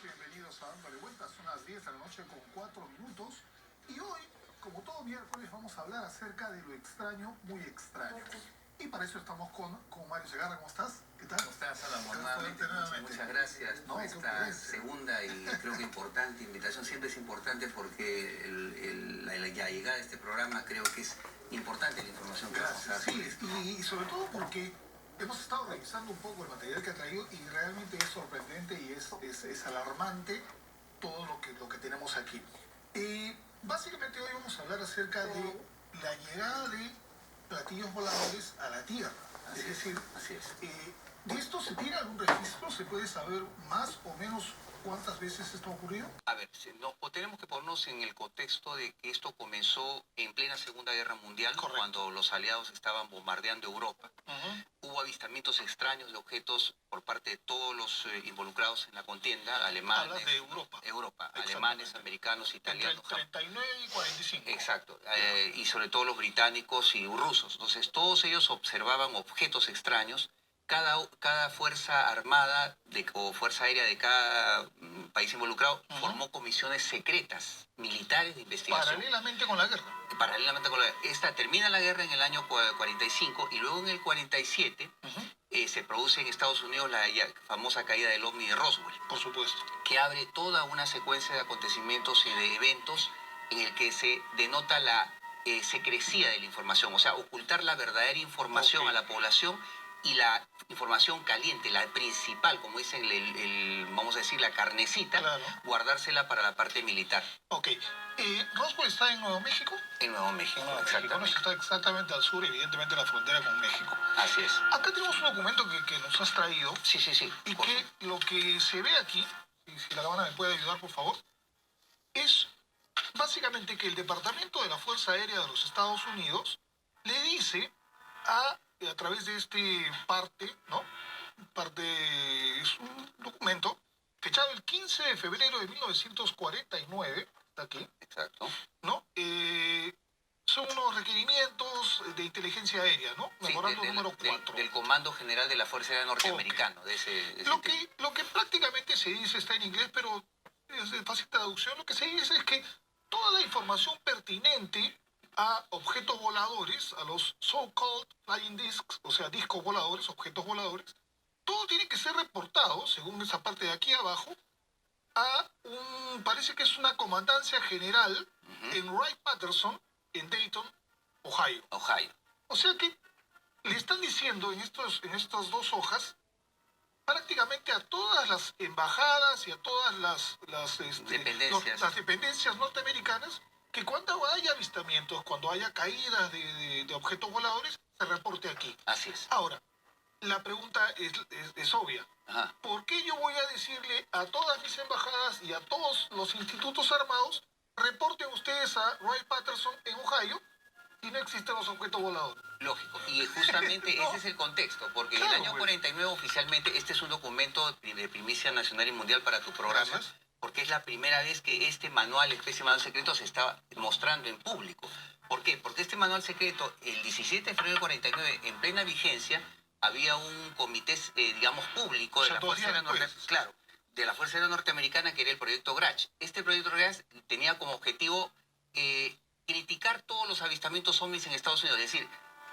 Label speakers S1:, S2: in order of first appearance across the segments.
S1: Bienvenidos a Dándole Vueltas, son las 10 de la noche con 4 minutos. Y hoy, como todo miércoles, vamos a hablar acerca de lo extraño, muy extraño. Y para eso estamos con Mario Segarra. ¿Cómo estás? ¿Qué tal?
S2: ¿Cómo estás, Alan? Muchas gracias por esta segunda y creo que importante invitación. Siempre es importante porque la llegada de este programa creo que es importante la información que vamos a dar.
S1: Sí, y sobre todo porque hemos estado revisando un poco el material que ha traído y realmente es sorprendente y es alarmante todo lo que tenemos aquí. Básicamente hoy vamos a hablar acerca de la llegada de platillos voladores a la Tierra.
S2: Así es.
S1: ¿De esto se tiene algún registro? ¿Se puede saber más o menos cuántas veces esto ha ocurrido?
S2: A ver, tenemos que ponernos en el contexto de que esto comenzó en plena Segunda Guerra Mundial,
S1: Correcto.
S2: Cuando los aliados estaban bombardeando Europa. Hubo avistamientos extraños de objetos por parte de todos los involucrados en la contienda, alemanes.
S1: Hablas de Europa.
S2: Europa, alemanes, americanos, italianos.
S1: Entre el 39 y 45.
S2: Exacto, y sobre todo los británicos y rusos. Entonces, todos ellos observaban objetos extraños. Cada fuerza armada o fuerza aérea de cada país involucrado formó comisiones secretas militares de investigación.
S1: Paralelamente con la guerra.
S2: Termina la guerra en el año 45 y luego en el 47 se produce en Estados Unidos la famosa caída del ovni de Roswell.
S1: Por supuesto.
S2: Que abre toda una secuencia de acontecimientos y de eventos en el que se denota la secrecía de la información, o sea, ocultar la verdadera información a la población y la información caliente, la principal, como dicen, vamos a decir, la carnecita, guardársela para la parte militar.
S1: Ok. ¿Roswell está en Nuevo México?
S2: En Nuevo México,
S1: exactamente. Está exactamente al sur, evidentemente la frontera con México.
S2: Así es.
S1: Acá tenemos un documento que nos has traído.
S2: Sí.
S1: Y que lo que se ve aquí, si la cámara me puede ayudar, por favor, es básicamente que el Departamento de la Fuerza Aérea de los Estados Unidos le dice a través de este parte, ¿no? Es un documento fechado el 15 de febrero de 1949, está aquí.
S2: Exacto.
S1: ¿No? Son unos requerimientos de inteligencia aérea, ¿no? Memorando número 4.
S2: Del Comando General de la Fuerza Aérea Norteamericano.
S1: Lo que prácticamente se dice está en inglés, pero es de fácil traducción. Lo que se dice es que toda la información pertinente a objetos voladores, a los so-called flying discs, o sea, discos voladores, objetos voladores, todo tiene que ser reportado, según esa parte de aquí abajo, a parece que es una comandancia general en Wright-Patterson, en Dayton, Ohio. O sea que le están diciendo en estas dos hojas prácticamente a todas las embajadas y a todas las dependencias norteamericanas que cuando haya avistamientos, cuando haya caídas de objetos voladores, se reporte aquí.
S2: Así es.
S1: Ahora, la pregunta es obvia. ¿Por qué yo voy a decirle a todas mis embajadas y a todos los institutos armados, reporten ustedes a Wright-Patterson en Ohio si no existen los objetos voladores?
S2: Lógico, y justamente ese es el contexto, porque en el año 49 oficialmente este es un documento de primicia nacional y mundial para tu programa. Gracias. Porque es la primera vez que este especie de manual secreto se está mostrando en público. ¿Por qué? Porque este manual secreto, el 17 de febrero del 49, en plena vigencia, había un comité, público de la Fuerza Aérea Norteamericana, que era el Proyecto Grach. Este Proyecto Grach tenía como objetivo criticar todos los avistamientos ovnis enEstados Unidos, es decir,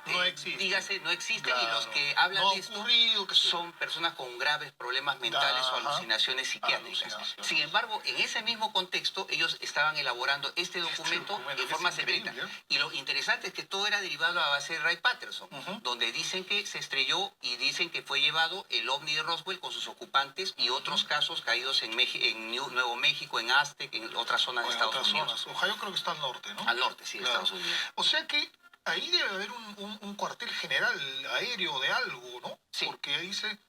S1: no existen.
S2: No existen, y los que hablan de esto son personas con graves problemas mentales o alucinaciones psiquiátricas. Sin embargo, en ese mismo contexto, ellos estaban elaborando este documento en forma secreta. Y lo interesante es que todo era derivado a base de Wright-Patterson, donde dicen que se estrelló y dicen que fue llevado el ovni de Roswell con sus ocupantes y otros casos caídos en Nuevo México, en Aztec, en otras zonas de Estados Unidos.
S1: Ohio creo que está al norte, ¿no?
S2: Al norte, sí, de Estados Unidos.
S1: O sea que ahí debe haber un cuartel general aéreo de algo, ¿no?
S2: Sí.
S1: Porque ahí dice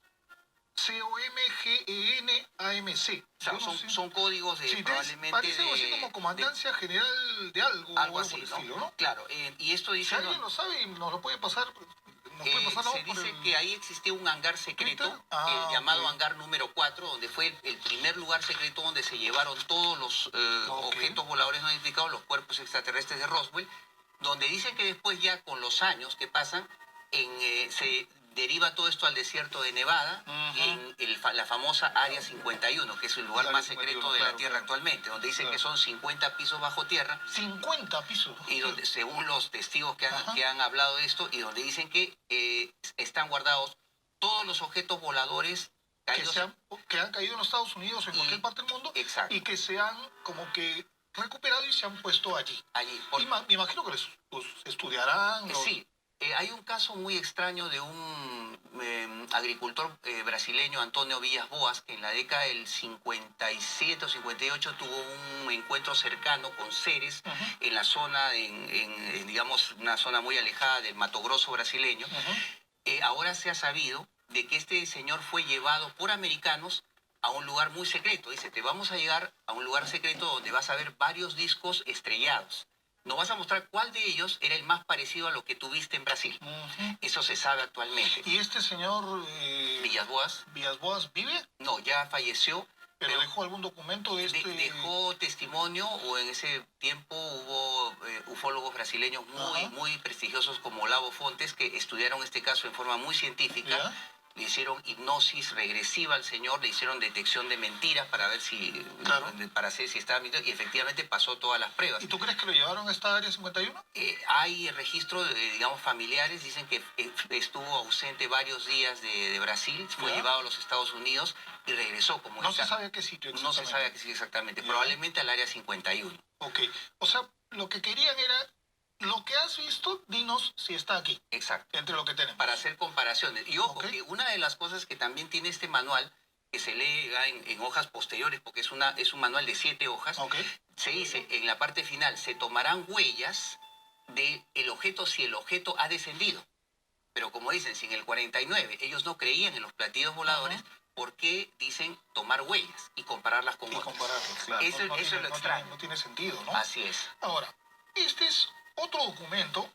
S1: COMGENAMC.
S2: O sea, son códigos probablemente
S1: parece algo así como comandancia general de algo.
S2: Algo así,
S1: por el estilo, ¿no?
S2: Claro, y esto dice...
S1: Si alguien lo sabe, nos lo puede pasar...
S2: se dice que ahí existía un hangar secreto, el llamado hangar número 4, donde fue el primer lugar secreto donde se llevaron todos los objetos voladores no identificados, los cuerpos extraterrestres de Roswell, donde dicen que después ya con los años que pasan, se deriva todo esto al desierto de Nevada, en la famosa Área 51, que es el lugar más secreto de la Tierra actualmente, donde dicen que son 50 pisos bajo tierra.
S1: 50 pisos.
S2: Y donde, según los testigos que han hablado de esto, y donde dicen que están guardados todos los objetos voladores caídos,
S1: que han caído en los Estados Unidos o en cualquier parte del mundo.
S2: Exacto.
S1: Y que se han como que recuperado y se han puesto allí. Y me imagino que les estudiarán.
S2: Sí. Hay un caso muy extraño de un agricultor brasileño, Antonio Villas Boas, que en la década del 57 o 58 tuvo un encuentro cercano con seres en la zona, digamos, una zona muy alejada del Mato Grosso brasileño. Ahora se ha sabido de que este señor fue llevado por americanos a un lugar muy secreto. Dice, te vamos a llegar a un lugar secreto donde vas a ver varios discos estrellados. Nos vas a mostrar cuál de ellos era el más parecido a lo que tuviste en Brasil. Eso se sabe actualmente.
S1: ¿Y este señor
S2: Villas
S1: Boas vive?
S2: No, ya falleció.
S1: ¿Pero dejó algún documento de este...?
S2: Dejó testimonio, o en ese tiempo hubo ufólogos brasileños muy prestigiosos como Olavo Fontes, que estudiaron este caso en forma muy científica. ¿Ya? Le hicieron hipnosis regresiva al señor, le hicieron detección de mentiras para ver si, para saber si estaba mintiendo, y efectivamente pasó todas las pruebas.
S1: ¿Y tú crees que lo llevaron a esta Área 51?
S2: Hay registros, digamos, familiares, dicen que estuvo ausente varios días de Brasil, fue llevado a los Estados Unidos y regresó. Como
S1: no se sabe a qué sitio exactamente.
S2: No se sabe a qué sitio exactamente, probablemente al Área 51.
S1: Ok, o sea, lo que querían era... Lo que has visto, dinos si está aquí.
S2: Exacto.
S1: Entre lo que tenemos.
S2: Para hacer comparaciones. Y ojo, que una de las cosas que también tiene este manual, que se lee en hojas posteriores, porque es un manual de 7 hojas, se dice, en la parte final, se tomarán huellas del objeto si el objeto ha descendido. Pero como dicen, si en el 49 ellos no creían en los platillos voladores, ¿por qué dicen tomar huellas y compararlas con otras?
S1: Claro.
S2: Eso es lo extraño.
S1: No tiene sentido, ¿no?
S2: Así es.
S1: Ahora, este es otro documento,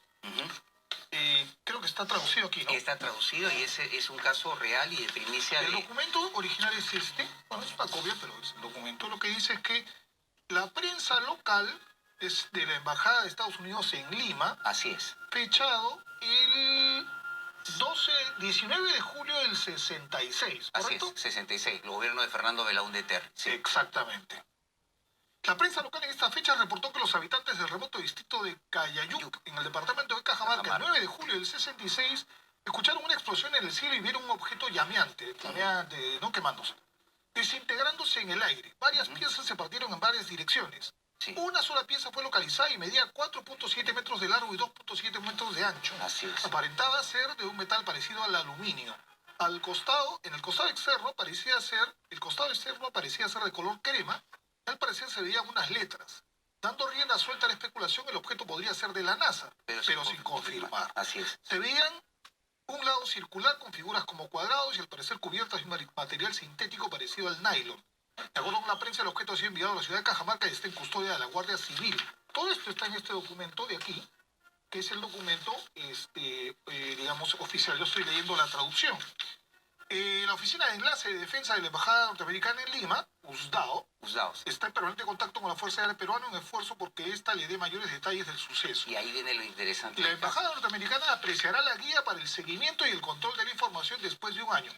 S1: creo que está traducido aquí, ¿no?
S2: Está traducido y ese es un caso real y de primicia.
S1: El documento original es este, bueno, es una copia, pero es el documento. Lo que dice es que la prensa local es de la Embajada de Estados Unidos en Lima.
S2: Así es.
S1: Fechado el 19 de julio del 66, ¿correcto?
S2: Así es, 66, el gobierno de Fernando Belaúnde Terry.
S1: Sí. Exactamente. La prensa local en esta fecha reportó que los habitantes del remoto distrito de Cayayuc, en el departamento de Cajamarca, el 9 de julio del 66, escucharon una explosión en el cielo y vieron un objeto llameante, no quemándose, desintegrándose en el aire. Varias piezas se partieron en varias direcciones. Una sola pieza fue localizada y medía 4.7 metros de largo y 2.7 metros de ancho.
S2: Así es.
S1: Aparentaba ser de un metal parecido al aluminio. En el costado externo parecía ser de color crema. Al parecer se veían unas letras. Dando rienda suelta a la especulación, el objeto podría ser de la NASA, pero sin confirmar.
S2: Así es.
S1: Se veían un lado circular con figuras como cuadrados y al parecer cubiertas de un material sintético parecido al nylon. De acuerdo con la prensa, el objeto ha sido enviado a la ciudad de Cajamarca y está en custodia de la Guardia Civil. Todo esto está en este documento de aquí, que es el documento, digamos, oficial. Yo estoy leyendo la traducción. La Oficina de Enlace de Defensa de la Embajada Norteamericana en Lima, USDAO, está en permanente contacto con la Fuerza Aérea Peruana en un esfuerzo porque ésta le dé mayores detalles del suceso.
S2: Y ahí viene lo interesante.
S1: La Embajada Norteamericana apreciará la guía para el seguimiento y el control de la información después de un año.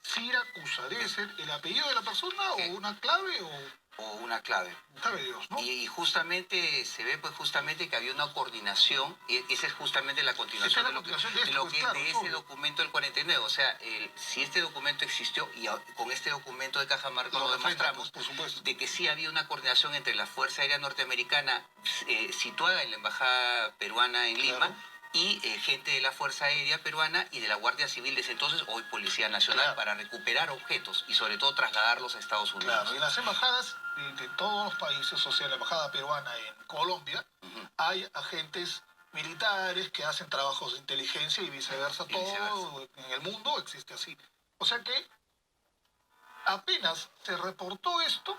S1: Siracusa, ¿debe ser el apellido de la persona o una clave
S2: o una clave?
S1: Sabe Dios, ¿no?
S2: Y justamente se ve justamente que había una coordinación, y esa es justamente la continuación de ese documento del 49. O sea, si este documento existió, y con este documento de Cajamarca lo demostramos,
S1: por supuesto,
S2: de que sí había una coordinación entre la Fuerza Aérea Norteamericana situada en la Embajada Peruana en Lima, y gente de la Fuerza Aérea Peruana y de la Guardia Civil desde entonces, hoy Policía Nacional, para recuperar objetos y sobre todo trasladarlos a Estados Unidos.
S1: Claro, y las embajadas de todos los países, o sea, la Embajada Peruana en Colombia, hay agentes militares que hacen trabajos de inteligencia y viceversa. Todo en el mundo existe así. O sea que apenas se reportó esto,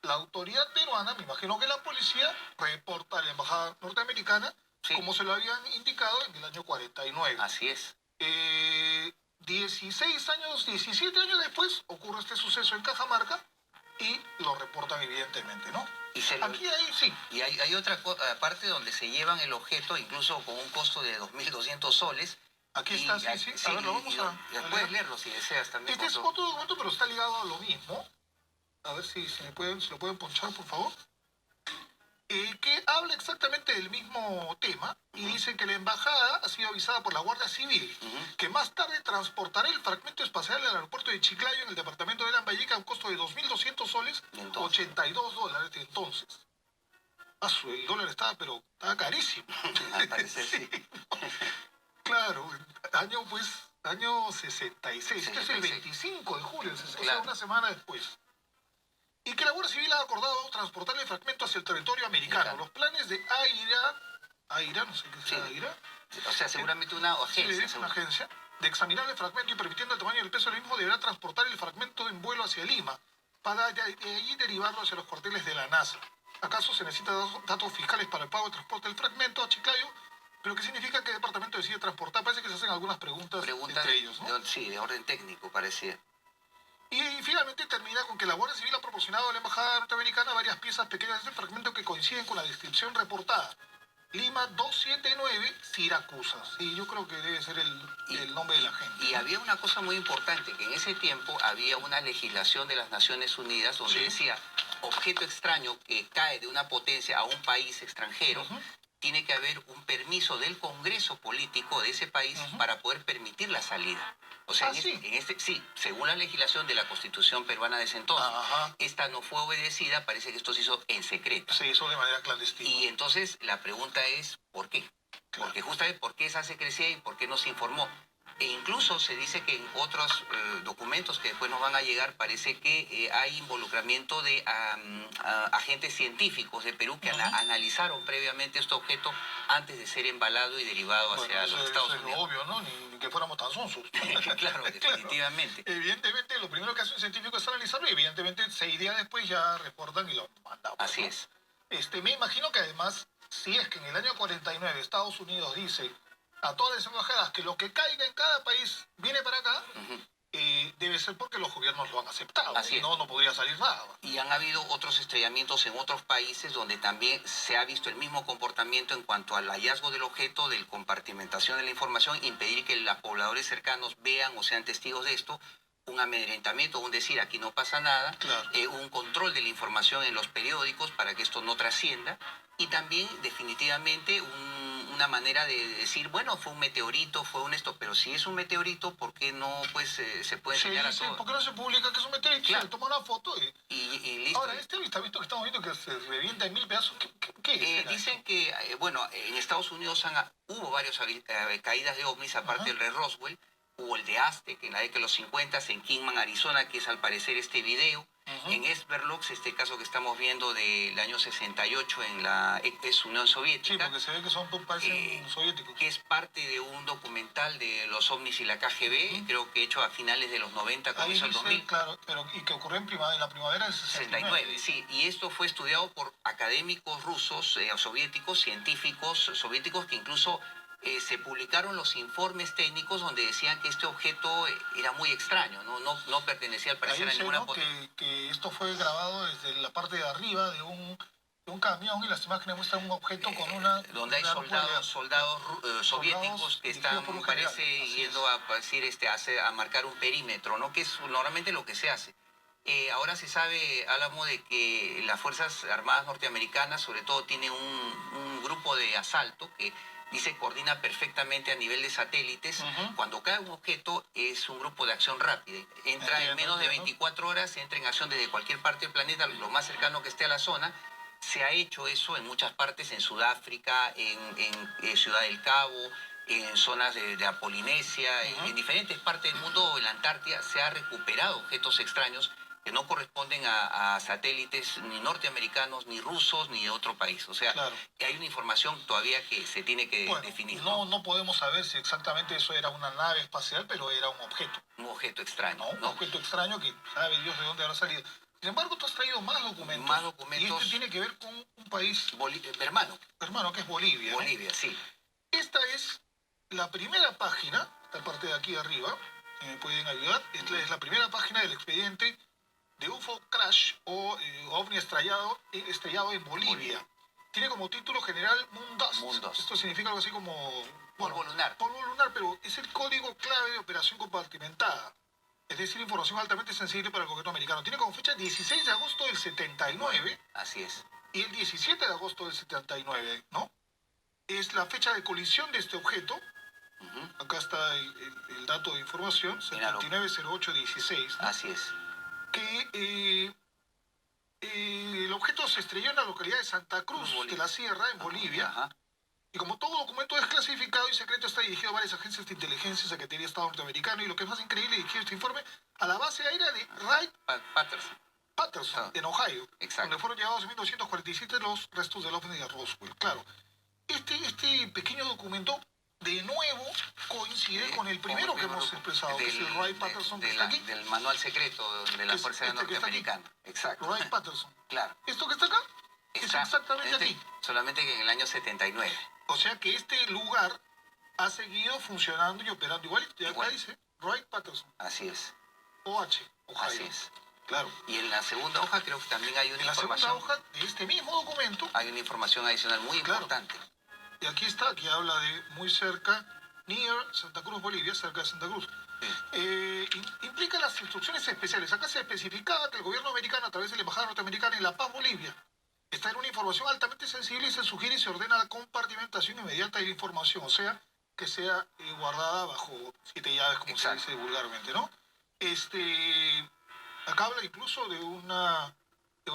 S1: la autoridad peruana, me imagino que la policía, reporta a la Embajada Norteamericana, como se lo habían indicado en el año 49.
S2: Así es.
S1: 17 años después ocurre este suceso en Cajamarca y lo reportan evidentemente, ¿no? Aquí hay,
S2: Y hay otra parte donde se llevan el objeto, incluso con un costo de 2.200 soles,
S1: Aquí está, sí, sí. A ver, lo vamos a
S2: puedes
S1: leer.
S2: leerlo si deseas también.
S1: Este es otro documento, pero está ligado a lo mismo. A ver si se lo pueden ponchar, por favor. Que habla exactamente del mismo tema y dice que la embajada ha sido avisada por la Guardia Civil que más tarde transportará el fragmento espacial al aeropuerto de Chiclayo en el departamento de Lambayeque a un costo de 2.200 soles, $82 de entonces. El dólar estaba carísimo.
S2: Al parecer sí.
S1: Claro, año 66. Este es el 25 de julio, o sea, una semana después. Y que la Guardia Civil ha acordado transportar el fragmento hacia el territorio americano. Los planes de AIRA, no sé qué sea AIRA.
S2: O sea, seguramente una agencia.
S1: Sí, una agencia. De examinar el fragmento y permitiendo el tamaño y el peso del mismo, deberá transportar el fragmento en vuelo hacia Lima, para de allí derivarlo hacia los cuarteles de la NASA. ¿Acaso se necesitan datos fiscales para el pago de transporte del fragmento a Chiclayo? ¿Pero qué significa que el departamento decide transportar? Parece que se hacen algunas preguntas entre ellos, ¿no?
S2: Sí, de orden técnico, parecía.
S1: Y finalmente termina con que la Guardia Civil ha proporcionado a la Embajada norteamericana varias piezas pequeñas de este fragmento que coinciden con la descripción reportada. Lima 279, Siracusa. Sí, yo creo que debe ser el nombre de la gente.
S2: Y había una cosa muy importante, que en ese tiempo había una legislación de las Naciones Unidas donde decía, objeto extraño que cae de una potencia a un país extranjero, tiene que haber un permiso del Congreso político de ese país para poder permitir la salida. O sea, sí, según la legislación de la Constitución peruana de ese entonces, esta no fue obedecida, parece que esto se hizo en secreto.
S1: Se hizo de manera clandestina.
S2: Y entonces la pregunta es, ¿por qué? Claro. Porque justamente, ¿por qué esa secrecía y por qué no se informó? E incluso se dice que en otros documentos que después nos van a llegar parece que hay involucramiento de agentes científicos de Perú que analizaron previamente este objeto antes de ser embalado y derivado hacia los Estados Unidos.
S1: Es obvio, ¿no? Ni que fuéramos tan sonsos.
S2: Claro, definitivamente.
S1: Claro. Evidentemente, lo primero que hace un científico es analizarlo y evidentemente 6 días después ya reportan y lo mandan.
S2: Así es.
S1: Me imagino que además, si es que en el año 49 Estados Unidos dice a todas las embajadas que lo que caiga en cada país viene para acá, debe ser porque los gobiernos lo han aceptado.
S2: Así es.
S1: No podría salir nada.
S2: Y han habido otros estrellamientos en otros países donde también se ha visto el mismo comportamiento en cuanto al hallazgo del objeto, de la compartimentación de la información, impedir que los pobladores cercanos vean o sean testigos de esto, un amedrentamiento, un decir aquí no pasa nada,
S1: claro.
S2: Un control de la información en los periódicos para que esto no trascienda, y también definitivamente una manera de decir, bueno, fue un meteorito, pero si es un meteorito, ¿por qué no se puede enseñar a todos?
S1: ¿Por qué no se publica que es un meteorito?
S2: Claro.
S1: Se toma una foto
S2: y listo.
S1: Ahora, este avistamiento que estamos viendo que se revienta en 1000 pedazos, ¿qué es?
S2: Dicen que, en Estados Unidos hubo varias caídas de ovnis, aparte del de Roswell, hubo el de Aztec en la década de los 50 en Kingman, Arizona, que es al parecer este video. En Esperlox, este caso que estamos viendo del año 68 en la ex Unión Soviética.
S1: Sí, porque se ve que parecen soviéticos.
S2: Que es parte de un documental de los ovnis y la KGB, creo que hecho a finales de los 90, comienzo del 2000.
S1: Claro, y que ocurrió en la primavera del 69.
S2: Sí, y esto fue estudiado por académicos rusos, soviéticos, científicos soviéticos que incluso se publicaron los informes técnicos donde decían que este objeto era muy extraño, no pertenecía al parecer a ninguna potencia.
S1: Que esto fue grabado desde la parte de arriba de un camión y las imágenes muestran un objeto con una...
S2: Donde hay soldados soviéticos que están, parece, yendo a marcar un perímetro, ¿no? Que es normalmente lo que se hace. Ahora se sabe, Álamo, de que las Fuerzas Armadas norteamericanas sobre todo tienen un grupo de asalto que coordina perfectamente a nivel de satélites. Cuando cae un objeto es un grupo de acción rápida. Entra en menos de 24 horas, entra en acción desde cualquier parte del planeta, lo más cercano que esté a la zona. Se ha hecho eso en muchas partes, en Sudáfrica, en Ciudad del Cabo, en zonas de la Polinesia, en diferentes partes del mundo, en la Antártida, se ha recuperado objetos extraños que no corresponden a satélites ni norteamericanos, ni rusos, ni de otro país. O sea, que hay una información todavía que se tiene que definir.
S1: No podemos saber si exactamente eso era una nave espacial, pero era un objeto.
S2: Un objeto extraño.
S1: Un objeto extraño que sabe Dios de dónde habrá salido. Sin embargo, tú has traído más documentos.
S2: Más documentos.
S1: Y este tiene que ver con un país...
S2: hermano.
S1: Hermano, que es Bolivia.
S2: Bolivia, sí.
S1: Esta es la primera página, esta parte de aquí de arriba, si me pueden ayudar. Esta es la primera página del expediente de UFO Crash o OVNI estrellado en Bolivia. Tiene como título general Moondust. Esto significa algo así como
S2: Polvo lunar.
S1: Polvo lunar, pero es el código clave de operación compartimentada. Es decir, información altamente sensible para el gobierno americano. Tiene como fecha 16 de agosto del 79
S2: Así es.
S1: y el 17 de agosto del 79, ¿no? Es la fecha de colisión de este objeto. Acá está el dato de información, 790816, ¿no?
S2: Así es.
S1: Que el objeto se estrelló en la localidad de Santa Cruz de la Sierra, en Bolivia.
S2: Ajá.
S1: Y como todo documento desclasificado y secreto, está dirigido a varias agencias de inteligencia, Secretaría de Estado norteamericano, y lo que es más increíble, dirigido este informe a la base aérea de Wright-Patterson, en Ohio,
S2: Exacto.
S1: donde fueron llevados en 1947 los restos del OVNI de Roswell. Claro, este pequeño documento de nuevo coincide con el primero que hemos expresado, que es el Wright-Patterson que está aquí.
S2: Del manual secreto de la Fuerza Aérea Norteamericana. Exacto.
S1: Wright-Patterson.
S2: Claro.
S1: Esto que está acá es exactamente aquí.
S2: Solamente que en el año 79.
S1: O sea que este lugar ha seguido funcionando y operando igualito. Ya acá dice Wright-Patterson.
S2: Así es.
S1: Ohio.
S2: Así es.
S1: Claro.
S2: Y en la segunda hoja creo que también hay una información.
S1: En la segunda hoja de este mismo documento
S2: hay una información adicional muy importante.
S1: Y aquí está, aquí habla de muy cerca, near Santa Cruz, Bolivia, cerca de Santa Cruz. Sí. Implica las instrucciones especiales. Acá se especificaba que el gobierno americano, a través de la Embajada Norteamericana en La Paz, Bolivia, está en una información altamente sensible y se sugiere y se ordena la compartimentación inmediata de la información, o sea, que sea guardada bajo 7 llaves, como se dice vulgarmente, ¿no? Acá habla incluso de una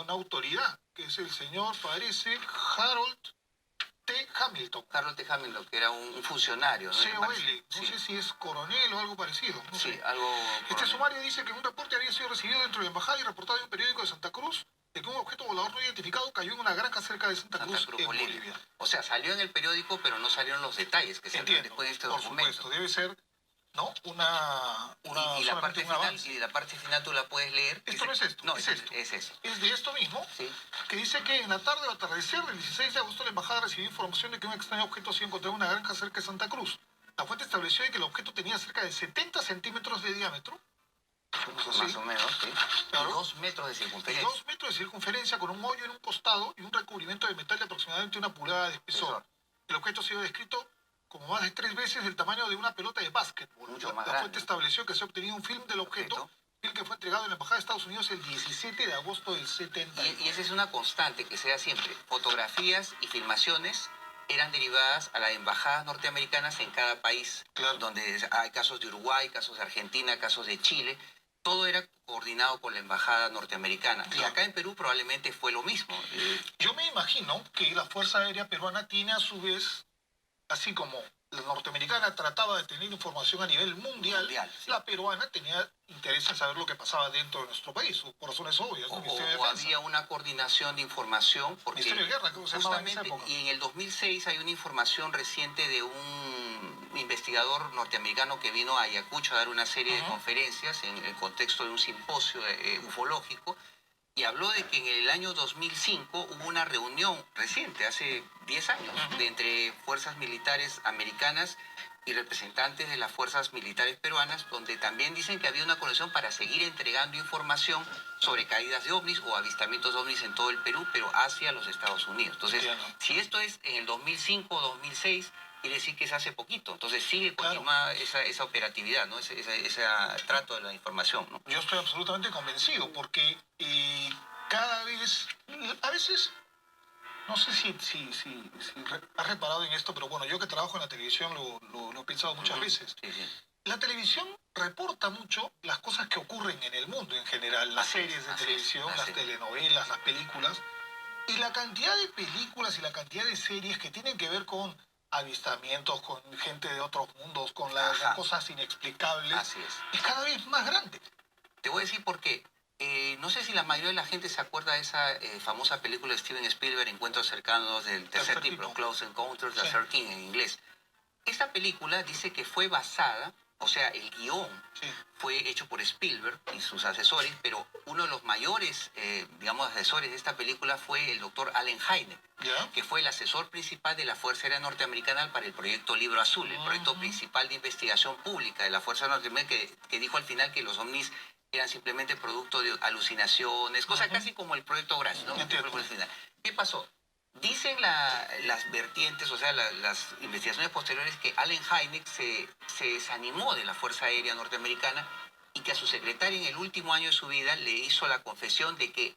S1: autoridad, que es el señor, parece, Harold T. Hamilton.
S2: Harold T. Hamilton, que era un funcionario, ¿no?
S1: COL, no sé si es coronel o algo parecido. No sé.
S2: Algo...
S1: Este sumario dice que un reporte había sido recibido dentro de la embajada y reportado en un periódico de Santa Cruz de que un objeto volador no identificado cayó en una granja cerca de Santa Cruz, en Bolivia.
S2: O sea, salió en el periódico, pero no salieron los detalles que salieron después de este documento.
S1: Por supuesto, debe ser, ¿no?
S2: Y la parte final tú la puedes leer.
S1: Esto no es esto.
S2: No,
S1: es esto.
S2: Es eso.
S1: Es de esto mismo, que dice que en la tarde o atardecer del 16 de agosto la embajada recibió información de que un extraño objeto se encontrado en una granja cerca de Santa Cruz. La fuente estableció que el objeto tenía cerca de 70 centímetros de diámetro.
S2: Más o menos, sí.
S1: Claro.
S2: 2 metros de circunferencia.
S1: 2 metros de circunferencia con un hoyo en un costado y un recubrimiento de metal de aproximadamente 1 pulgada de espesor. El objeto ha sido descrito como más de 3 veces el tamaño de una pelota de básquetbol. La fuente estableció que se ha obtenido un film del objeto, film que fue entregado en la Embajada de Estados Unidos el 17 de agosto del 79.
S2: Y esa es una constante que se da siempre. Fotografías y filmaciones eran derivadas a las embajadas norteamericanas en cada país.
S1: Claro.
S2: Donde hay casos de Uruguay, casos de Argentina, casos de Chile. Todo era coordinado con la embajada norteamericana. Claro. Y acá en Perú probablemente fue lo mismo.
S1: Yo me imagino que la Fuerza Aérea Peruana tiene a su vez, así como la norteamericana trataba de tener información a nivel mundial, la peruana tenía interés en saber lo que pasaba dentro de nuestro país, por razones obvias.
S2: O había una coordinación de información, porque
S1: Ministerio de Guerra,
S2: justamente, y en el 2006 hay una información reciente de un investigador norteamericano que vino a Ayacucho a dar una serie de conferencias en el contexto de un simposio ufológico, y habló de que en el año 2005 hubo una reunión reciente, hace 10 años, de entre fuerzas militares americanas y representantes de las fuerzas militares peruanas, donde también dicen que había una conexión para seguir entregando información sobre caídas de ovnis o avistamientos de ovnis en todo el Perú, pero hacia los Estados Unidos. Entonces, si esto es en el 2005 o 2006, quiere decir que es hace poquito. Entonces sigue continúa esa operatividad, ¿no? Ese trato de la información, ¿no?
S1: Yo estoy absolutamente convencido, porque cada vez, a veces, no sé si has reparado en esto, pero bueno, yo que trabajo en la televisión lo he pensado muchas veces. La televisión reporta mucho las cosas que ocurren en el mundo en general, las series de televisión, las telenovelas, las películas, y la cantidad de películas y la cantidad de series que tienen que ver con avistamientos, con gente de otros mundos, con las cosas inexplicables, es cada vez más grande.
S2: Te voy a decir por qué. No sé si la mayoría de la gente se acuerda de esa famosa película de Steven Spielberg, Encuentros cercanos del tercer tipo, Close Encounters of the Third King en inglés. Esta película dice que fue basada, o sea, el guión fue hecho por Spielberg y sus asesores, pero uno de los mayores, asesores de esta película fue el doctor Allen Hynek, que fue el asesor principal de la Fuerza Aérea Norteamericana para el proyecto Libro Azul, el proyecto principal de investigación pública de la Fuerza Norteamericana, que dijo al final que los ovnis eran simplemente producto de alucinaciones, cosa casi como el proyecto Grass, ¿no? ¿Qué pasó? Dicen las vertientes, o sea, las investigaciones posteriores, que Allen Hynek se desanimó de la Fuerza Aérea Norteamericana y que a su secretaria en el último año de su vida le hizo la confesión de que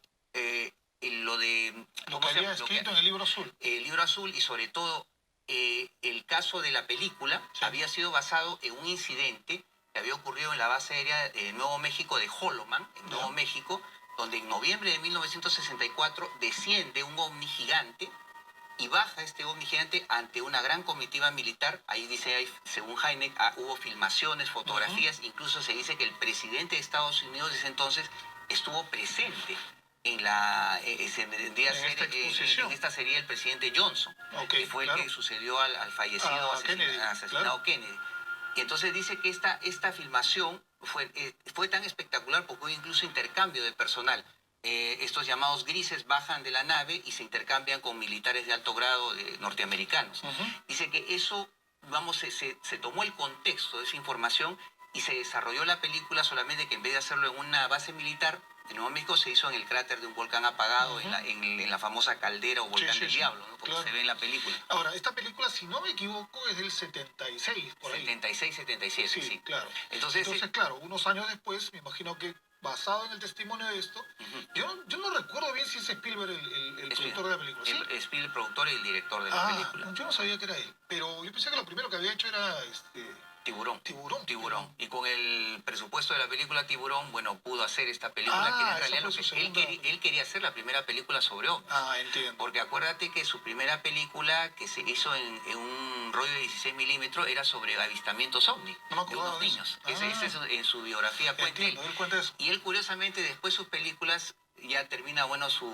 S2: lo de...
S1: Lo que había escrito en el libro azul.
S2: El libro azul y sobre todo el caso de la película había sido basado en un incidente que había ocurrido en la base aérea de Nuevo México de Holloman, en Nuevo México, donde en noviembre de 1964 desciende un ovni gigante y baja este ovni gigante ante una gran comitiva militar. Ahí dice, según Hynek, hubo filmaciones, fotografías, incluso se dice que el presidente de Estados Unidos desde entonces estuvo presente en esta sería el presidente Johnson, que fue el que sucedió al fallecido asesinado Kennedy. Y entonces dice que esta filmación fue tan espectacular porque hubo incluso intercambio de personal. Estos llamados grises bajan de la nave y se intercambian con militares de alto grado norteamericanos. Dice que eso, se tomó el contexto de esa información y se desarrolló la película, solamente que en vez de hacerlo en una base militar, en Nuevo México se hizo en el cráter de un volcán apagado, en la famosa caldera o volcán del diablo, ¿no? Como se ve en la película.
S1: Ahora, esta película, si no me equivoco, es del 76, por ahí.
S2: 76, 77, sí.
S1: Claro.
S2: Entonces,
S1: claro, unos años después, me imagino que basado en el testimonio de esto, yo no recuerdo bien si es Spielberg el productor de la película. ¿Sí?
S2: Spielberg, el productor y el director de la película.
S1: Yo no sabía que era él, pero yo pensé que lo primero que había hecho era
S2: Tiburón. Y con el presupuesto de la película Tiburón, bueno, pudo hacer esta película, que en realidad lo que él quería hacer la primera película sobre ovnis.
S1: Entiendo.
S2: Porque acuérdate que su primera película, que se hizo en un rollo de 16 milímetros, era sobre avistamientos ovnis de unos niños. Ese es en su biografía cuenta él.
S1: Él cuenta eso.
S2: Y él, curiosamente, después sus películas ya termina, bueno, su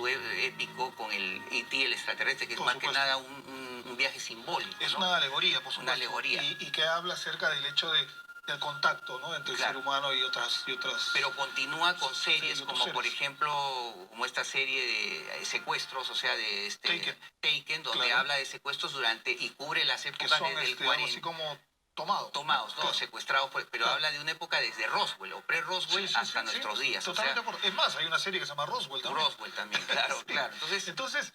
S2: épico con el E.T., el extraterrestre, que es más que nada un viaje simbólico.
S1: Es una alegoría, por supuesto.
S2: Una alegoría.
S1: Y que habla acerca del hecho del contacto, ¿no? Entre el ser humano y otras...
S2: Pero continúa con series como, por ejemplo, como esta serie de secuestros, o sea, de Taken, donde habla de secuestros y cubre las épocas desde el 40.
S1: Así como tomados,
S2: ¿no? Secuestrados, pero habla de una época desde Roswell o pre-Roswell hasta nuestros días.
S1: Totalmente Es más, hay una serie que se llama Roswell también.
S2: Roswell también, claro.
S1: Entonces,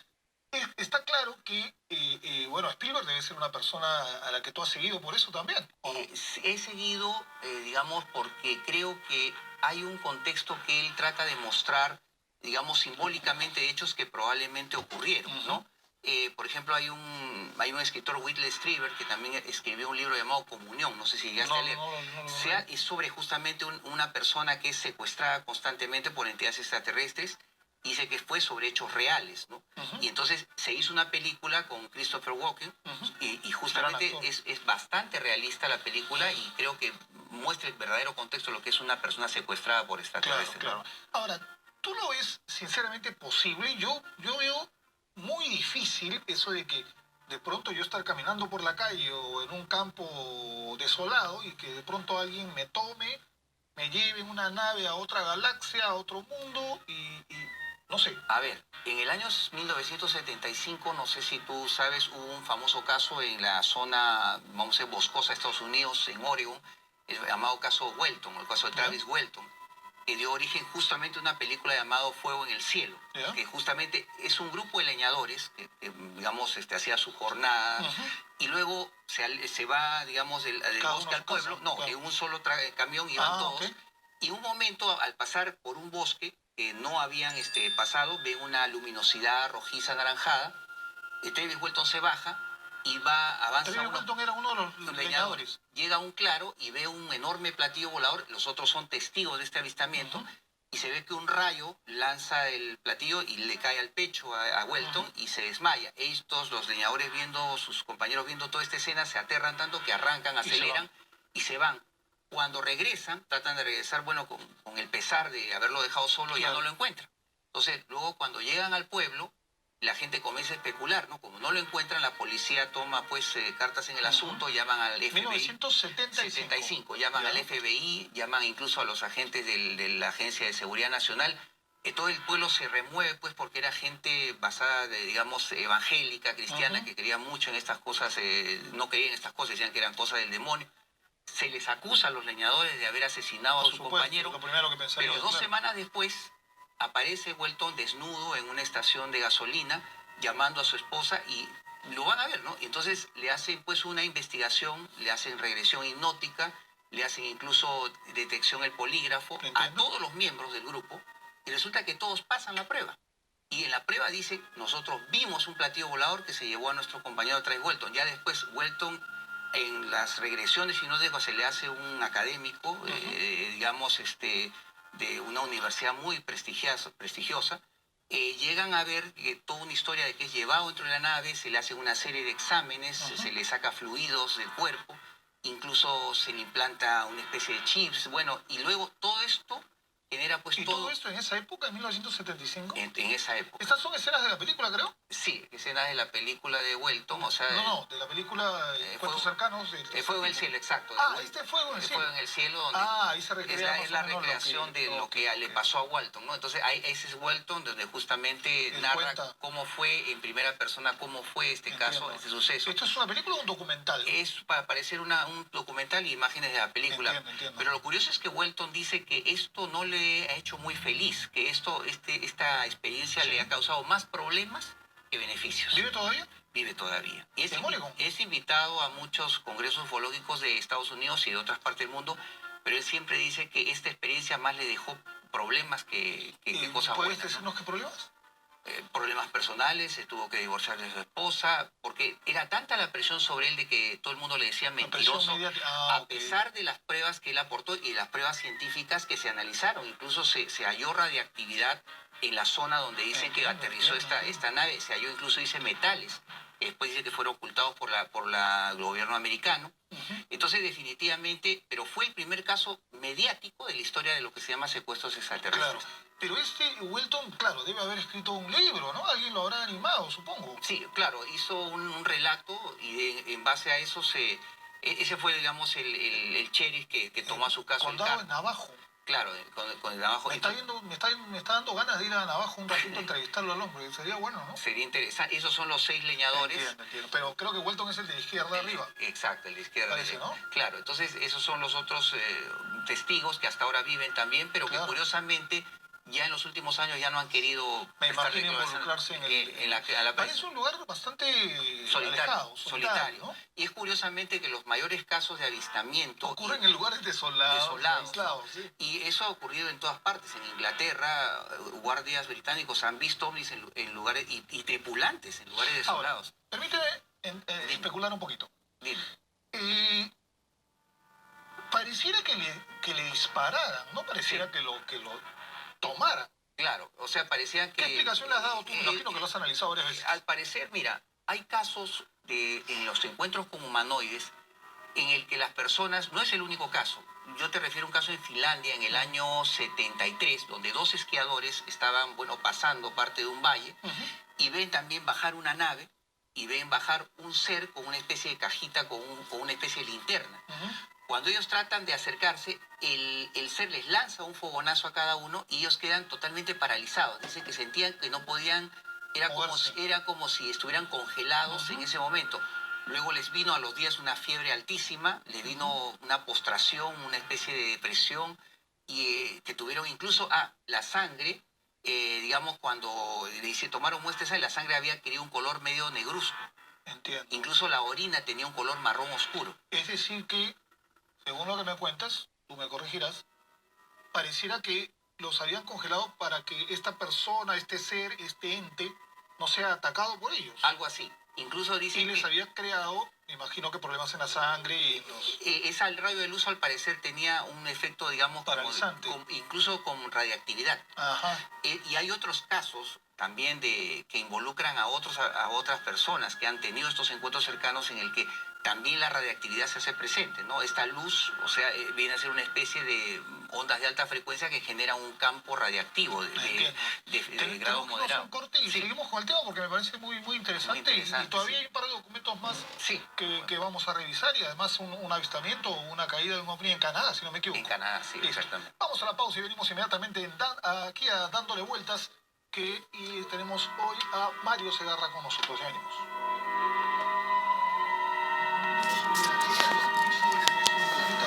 S1: está claro que, Spielberg debe ser una persona a la que tú has seguido por eso también, ¿o no?
S2: He seguido, digamos, porque creo que hay un contexto que él trata de mostrar, digamos, simbólicamente hechos que probablemente ocurrieron, ¿no? Por ejemplo, hay un escritor, Whitley Strieber, que también escribió un libro llamado Comunión, no sé si llegaste a leer. Es sobre justamente una persona que es secuestrada constantemente por entidades extraterrestres. Dice que fue sobre hechos reales, ¿no? Y entonces se hizo una película con Christopher Walken y justamente es bastante realista la película y creo que muestra el verdadero contexto de lo que es una persona secuestrada por extraterrestres.
S1: Claro. Ahora, ¿tú lo ves sinceramente posible? Yo veo muy difícil eso de que de pronto yo estar caminando por la calle o en un campo desolado y que de pronto alguien me tome, me lleve en una nave a otra galaxia, a otro mundo y no sé.
S2: A ver, en el año 1975, no sé si tú sabes, hubo un famoso caso en la zona, vamos a decir, boscosa de Estados Unidos, en Oregon, el llamado caso Welton, el caso de Travis Welton, que dio origen justamente a una película llamada Fuego en el Cielo, que justamente es un grupo de leñadores que digamos, hacía su jornada y luego se va, digamos, del bosque al pueblo, en un solo camión iban todos, y un momento, al pasar por un bosque que no habían pasado, ven una luminosidad rojiza anaranjada, Travis Welton se baja y avanza.
S1: Travis Welton era uno de los leñadores.
S2: Llega a un claro y ve un enorme platillo volador, los otros son testigos de este avistamiento, y se ve que un rayo lanza el platillo y le cae al pecho a Welton y se desmaya. Estos, los leñadores sus compañeros viendo toda esta escena, se aterran tanto que arrancan, aceleran y se van. Cuando regresan, tratan de regresar, bueno, con el pesar de haberlo dejado solo, ya no lo encuentran. Entonces, luego cuando llegan al pueblo, la gente comienza a especular, ¿no? Como no lo encuentran, la policía toma, pues, cartas en el asunto, llaman al FBI.
S1: 1975.
S2: Llaman al FBI, llaman incluso a los agentes de la Agencia de Seguridad Nacional. Todo el pueblo se remueve, pues, porque era gente basada, digamos, evangélica, cristiana, que creía mucho en estas cosas, no creían en estas cosas, decían que eran cosas del demonio. Se les acusa a los leñadores de haber asesinado a su compañero,
S1: lo primero que pensaría,
S2: pero 2 semanas después aparece Welton desnudo en una estación de gasolina llamando a su esposa y lo van a ver, ¿no? Entonces le hacen pues una investigación, le hacen regresión hipnótica, le hacen incluso detección el polígrafo a todos los miembros del grupo y resulta que todos pasan la prueba. Y en la prueba dice, nosotros vimos un platillo volador que se llevó a nuestro compañero Trace Welton. Ya después Welton en las regresiones y no digo, se le hace un académico, digamos, de una universidad muy prestigiosa, llegan a ver que toda una historia de que es llevado dentro de la nave, se le hace una serie de exámenes, se le saca fluidos del cuerpo, incluso se le implanta una especie de chips, bueno, y luego todo esto genera pues
S1: ¿Y todo esto en esa época, en 1975?
S2: En esa época.
S1: ¿Estas son escenas de la película, creo?
S2: Sí, escenas de la película de Welton, o sea...
S1: No, de la película Encuentros Cercanos.
S2: Fuego en el cielo, exacto.
S1: Fuego en el cielo.
S2: Fuego en el cielo, donde
S1: ahí se recrea
S2: es la recreación de lo que le pasó a Walton, ¿no? Entonces, ese es Welton, donde justamente
S1: él
S2: narra
S1: cuenta
S2: cómo fue, en primera persona, cómo fue este caso, este suceso.
S1: ¿Esto es una película o un documental?
S2: Es para parecer un documental y imágenes de la película.
S1: Entiendo.
S2: Pero lo curioso es que Welton dice que esto no le ha hecho muy feliz, que esta experiencia le ha causado más problemas que beneficios.
S1: ¿Vive todavía?
S2: Vive todavía. Es invitado a muchos congresos ufológicos de Estados Unidos y de otras partes del mundo, pero él siempre dice que esta experiencia más le dejó problemas que cosas buenas.
S1: ¿Puedes decirnos qué problemas?
S2: Problemas personales, se tuvo que divorciar de su esposa, porque era tanta la presión sobre él de que todo el mundo le decía mentiroso, a pesar de las pruebas que él aportó y las pruebas científicas que se analizaron. Incluso se halló radiactividad en la zona donde dicen que aterrizó esta nave, se halló incluso, dice, metales. Después dice que fueron ocultados por el gobierno americano. Entonces, definitivamente, pero fue el primer caso mediático de la historia de lo que se llama secuestros extraterrestres.
S1: Claro. Pero Welton, claro, debe haber escrito un libro, ¿no? Alguien lo habrá animado, supongo.
S2: Sí, claro, hizo un relato y en base a eso ese fue, digamos, el sheriff que tomó a su caso.
S1: Condado de Navajo.
S2: Claro, con el Navajo.
S1: Me está dando ganas de ir a Navajo un ratito a entrevistarlo al hombre. Sería bueno, ¿no?
S2: Sería interesante. Esos son los 6 leñadores.
S1: Entiendo. Pero creo que Welton es el de la izquierda arriba.
S2: Exacto, el de la izquierda
S1: parece,
S2: arriba.
S1: ¿no?
S2: Claro, entonces esos son los otros testigos que hasta ahora viven también, pero que curiosamente ya en los últimos años ya no han querido
S1: involucrarse en la parece un lugar bastante solitario, ¿no?
S2: Y es curiosamente que los mayores casos de avistamiento
S1: ocurren en lugares desolados,
S2: aislados, ¿no? Sí. Y eso ha ocurrido en todas partes. En Inglaterra, guardias británicos han visto ovnis en lugares y tripulantes en lugares desolados.
S1: Ahora, permíteme especular un poquito.
S2: Dime.
S1: Pareciera que le dispararan, no pareciera que lo tomara.
S2: Claro, o sea, parecía que...
S1: ¿Qué explicación le has dado tú? Me imagino que lo has analizado varias veces.
S2: Al parecer, mira, hay casos en los encuentros con humanoides en el que las personas, no es el único caso, yo te refiero a un caso en Finlandia en el año 73, donde 2 esquiadores estaban, pasando parte de un valle y ven también bajar una nave y ven bajar un ser con una especie de cajita, con una especie de linterna. Cuando ellos tratan de acercarse, el ser les lanza un fogonazo a cada uno y ellos quedan totalmente paralizados. Dicen que sentían que no podían, era como si estuvieran congelados en ese momento. Luego les vino a los días una fiebre altísima, les vino una postración, una especie de depresión, y que tuvieron incluso la sangre, digamos, cuando tomaron muestras, la sangre había adquirido un color medio negruzco.
S1: Entiendo.
S2: Incluso la orina tenía un color marrón oscuro.
S1: Es decir que, según lo que me cuentas, tú me corregirás, pareciera que los habían congelado para que esta persona, este ser, este ente, no sea atacado por ellos.
S2: Algo así. Incluso dicen
S1: y les había creado, me imagino que problemas en la sangre y
S2: el rayo de luz al parecer tenía un efecto, digamos,
S1: paralizante.
S2: Incluso con radiactividad. Y hay otros casos también que involucran a otras personas que han tenido estos encuentros cercanos en el que también la radiactividad se hace presente, ¿no? Esta luz, o sea, viene a ser una especie de ondas de alta frecuencia que genera un campo radiactivo de grado moderado.
S1: Un corte y seguimos con el tema porque me parece muy interesante, y todavía hay un par de documentos más que vamos a revisar, y además un avistamiento o una caída de un ovni en Canadá, si no me equivoco.
S2: En Canadá, sí, exactamente.
S1: Vamos a la pausa y venimos inmediatamente aquí a Dándole Vueltas, y tenemos hoy a Mario Segarra con nosotros. Ya venimos.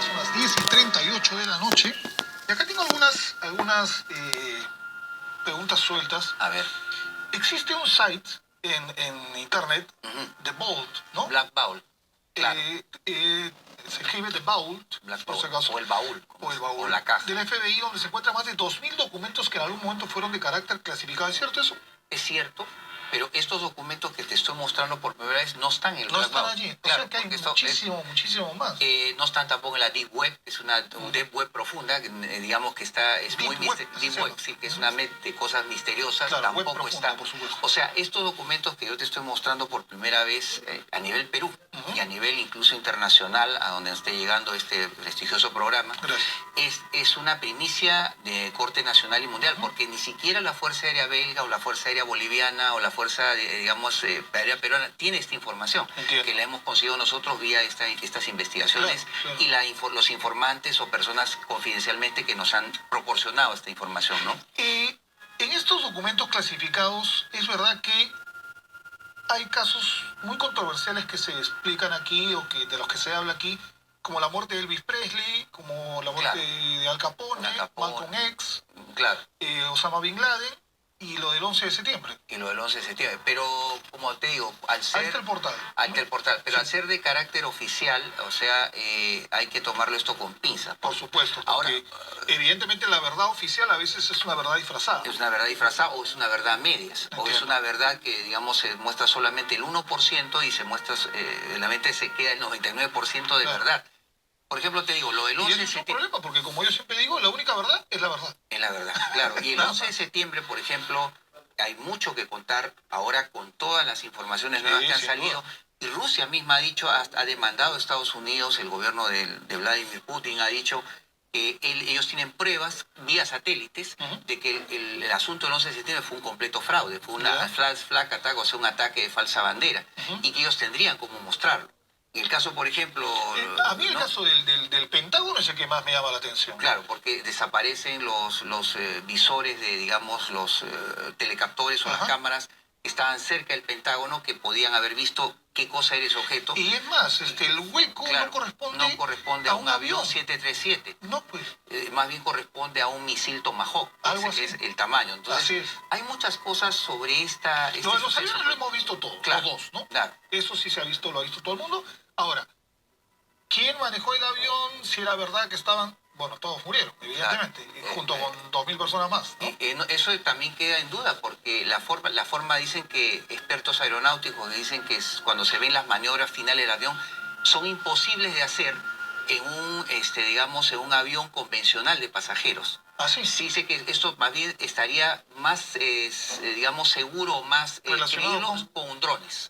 S1: Son las 10:38 de la noche. Y acá tengo algunas preguntas sueltas.
S2: A ver.
S1: Existe un site en internet, The Vault, ¿no?
S2: Black Bowl. Claro.
S1: Se escribe The Vault,
S2: Black
S1: por si
S2: Bowl,
S1: acaso.
S2: o el baúl.
S1: O el baúl.
S2: O la caja.
S1: Del FBI, donde se encuentran más de 2.000 documentos que en algún momento fueron de carácter clasificado. ¿Es cierto eso?
S2: Es cierto, pero estos documentos que te estoy mostrando por primera vez no están en el
S1: No
S2: Black
S1: están
S2: Bowl.
S1: allí.
S2: Claro,
S1: O sea que hay
S2: porque
S1: muchísimo más.
S2: no están tampoco en la Deep Web, es una Deep Web profunda, digamos que está, es
S1: Deep
S2: muy
S1: Web,
S2: Deep Web, sí, que es una red de cosas misteriosas,
S1: Claro, web
S2: tampoco
S1: profunda,
S2: está.
S1: por supuesto.
S2: O sea, estos documentos que yo te estoy mostrando por primera vez a nivel Perú y a nivel incluso internacional, a donde esté llegando este prestigioso programa, es una primicia de corte nacional y mundial, porque ni siquiera la Fuerza Aérea Belga o la Fuerza Aérea Boliviana o la Fuerza, digamos, Aérea Peruana tiene esta información.
S1: Entiendo.
S2: Que la hemos conseguido nosotros vía estas investigaciones,
S1: claro.
S2: y los informantes o personas confidencialmente que nos han proporcionado esta información, ¿no?
S1: En estos documentos clasificados, es verdad que hay casos muy controversiales que se explican aquí o que de los que se habla aquí, como la muerte de Elvis Presley, como la muerte de Al Capone, Malcolm X, Osama Bin Laden, y lo del 11 de septiembre.
S2: Y lo del 11 de septiembre. Pero, como te digo, al ser...
S1: Ahí está el portal.
S2: Ahí está el portal. Pero al ser de carácter oficial, o sea, hay que tomarlo esto con pinzas.
S1: Por supuesto, porque
S2: ahora,
S1: evidentemente la verdad oficial a veces es una verdad disfrazada.
S2: Es una verdad disfrazada o es una verdad a medias. Entiendo. O es una verdad que, digamos, se muestra solamente el 1% y se muestra, en la mente se queda el 99% de verdad. Por ejemplo, te digo, lo del 11 de septiembre...
S1: Y es un problema, porque como yo siempre digo, la única verdad es la verdad.
S2: Es la verdad, claro. Y el 11 de septiembre, por ejemplo, hay mucho que contar ahora con todas las informaciones nuevas que han salido. Y Rusia misma ha dicho, ha demandado a Estados Unidos, el gobierno de Vladimir Putin ha dicho que ellos tienen pruebas vía satélites de que el asunto del 11 de septiembre fue un completo fraude, fue una flag attack, o sea, un ataque de falsa bandera, y que ellos tendrían cómo mostrarlo. En el caso, por ejemplo...
S1: a mí el caso del Pentágono es el que más me llama la atención.
S2: Claro, porque desaparecen los visores de, digamos, los telecaptores o las cámaras que estaban cerca del Pentágono, que podían haber visto qué cosa era ese objeto.
S1: Y es más, el hueco no corresponde
S2: a un avión 737.
S1: No, pues.
S2: Más bien corresponde a un misil Tomahawk.
S1: Algo así.
S2: Es el tamaño. Entonces,
S1: así es.
S2: Hay muchas cosas sobre esta...
S1: Los aviones lo hemos visto todos, los dos, ¿no?
S2: Claro.
S1: Eso sí se ha visto, lo ha visto todo el mundo. Ahora, ¿quién manejó el avión? Si era verdad que estaban... Bueno, todos murieron, evidentemente, junto con 2.000 personas más, ¿no?
S2: Eso también queda en duda, porque la forma dicen que expertos aeronáuticos dicen que cuando se ven las maniobras finales del avión, son imposibles de hacer en un, digamos, en un avión convencional de pasajeros.
S1: ¿Ah, sí?
S2: Sí, sé que esto más bien estaría más, digamos, seguro, más creíble con drones.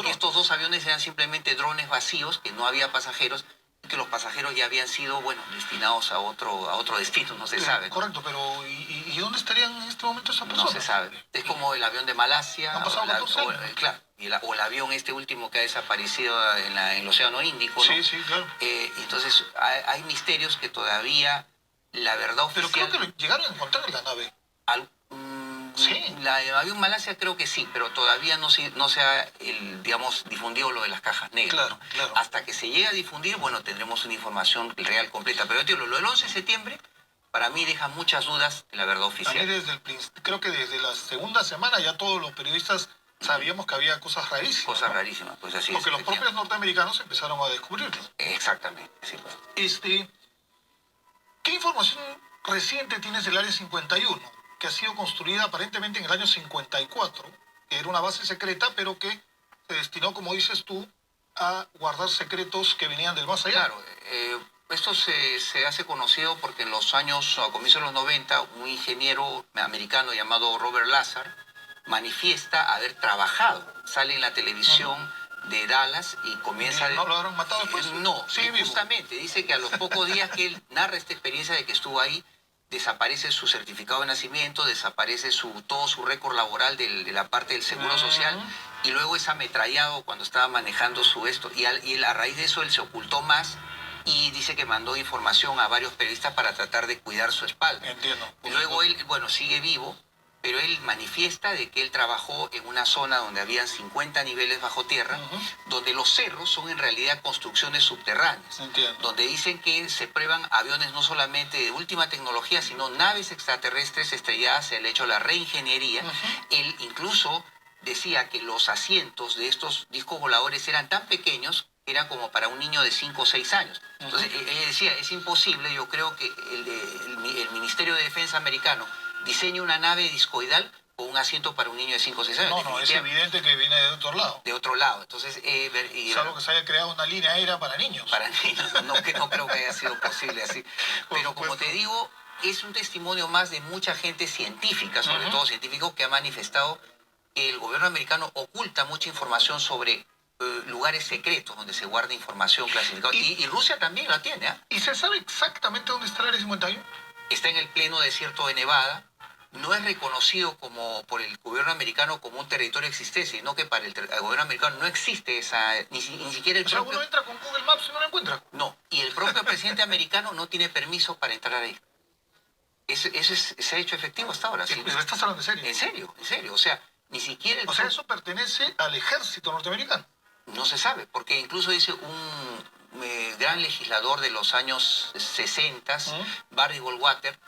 S2: Que estos dos aviones eran simplemente drones vacíos, que no había pasajeros, y que los pasajeros ya habían sido, bueno, destinados a otro destino, no se sabe.
S1: Correcto, pero ¿y dónde estarían en este momento esas personas?
S2: No se sabe. Es como el avión de Malasia,
S1: han pasado 14 años.
S2: Claro, o el avión último que ha desaparecido en el Océano Índico, ¿no?
S1: Sí, sí, claro.
S2: Entonces, hay misterios que todavía la verdad oficial...
S1: Pero creo que lo llegaron a encontrar en la nave.
S2: Sí. El avión Malasia creo que sí, pero todavía no se ha, digamos, difundido lo de las cajas negras.
S1: Claro, claro.
S2: Hasta que se llegue a difundir, bueno, tendremos una información real completa. Pero yo te digo, lo del 11 de septiembre, para mí deja muchas dudas de la verdad oficial.
S1: A mí creo que desde la segunda semana ya todos los periodistas sabíamos que había cosas rarísimas.
S2: Cosas rarísimas, pues así
S1: porque los propios norteamericanos empezaron a descubrirlo.
S2: Exactamente, sí.
S1: ¿Qué información reciente tienes del Área 51? Que ha sido construida aparentemente en el año 54, que era una base secreta, pero que se destinó, como dices tú, a guardar secretos que venían del más allá.
S2: Claro, esto se hace conocido porque en los años, a comienzos de los 90, un ingeniero americano llamado Robert Lazar manifiesta haber trabajado, sale en la televisión de Dallas y comienza...
S1: ¿No lo habrán matado después?
S2: No,
S1: sí,
S2: justamente, dice que a los pocos días que él narra esta experiencia de que estuvo ahí, desaparece su certificado de nacimiento, desaparece todo su récord laboral de la parte del seguro social, y luego es ametrallado cuando estaba manejando su esto. Y a raíz de eso él se ocultó más y dice que mandó información a varios periodistas para tratar de cuidar su espalda.
S1: Entiendo.
S2: Y luego él, bueno, sigue vivo, pero él manifiesta de que él trabajó en una zona donde habían 50 niveles bajo tierra, donde los cerros son en realidad construcciones subterráneas, donde dicen que se prueban aviones no solamente de última tecnología, sino naves extraterrestres estrelladas, se le ha hecho la reingeniería. Él incluso decía que los asientos de estos discos voladores eran tan pequeños que eran como para un niño de 5 o 6 años. Entonces, él decía, es imposible, yo creo que el Ministerio de Defensa americano diseña una nave discoidal con un asiento para un niño de 5 o 6 años.
S1: No, es evidente que viene de otro lado.
S2: De otro lado. Entonces,
S1: salvo que se haya creado una línea aérea para niños.
S2: Para niños, no creo que haya sido posible así. Pero como te digo, es un testimonio más de mucha gente científica, sobre todo científicos, que ha manifestado que el gobierno americano oculta mucha información sobre lugares secretos donde se guarda información clasificada. Y Rusia también la tiene. ¿Eh?
S1: ¿Y se sabe exactamente dónde está el Área 51?
S2: Está en el pleno desierto de Nevada. No es reconocido por el gobierno americano como un territorio existente, sino que para el gobierno americano no existe esa... Ni siquiera el
S1: propio... uno entra con Google Maps y no lo encuentra.
S2: No, y el propio presidente americano no tiene permiso para entrar ahí. Eso se ha hecho efectivo hasta ahora. ¿Sí?
S1: ¿Pero estás hablando en serio?
S2: En serio. O sea, ni siquiera...
S1: O sea, eso pertenece al ejército norteamericano.
S2: No se sabe, porque incluso dice un gran legislador de los años 60, Barry Goldwater,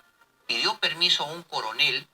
S2: pidió permiso a un coronel,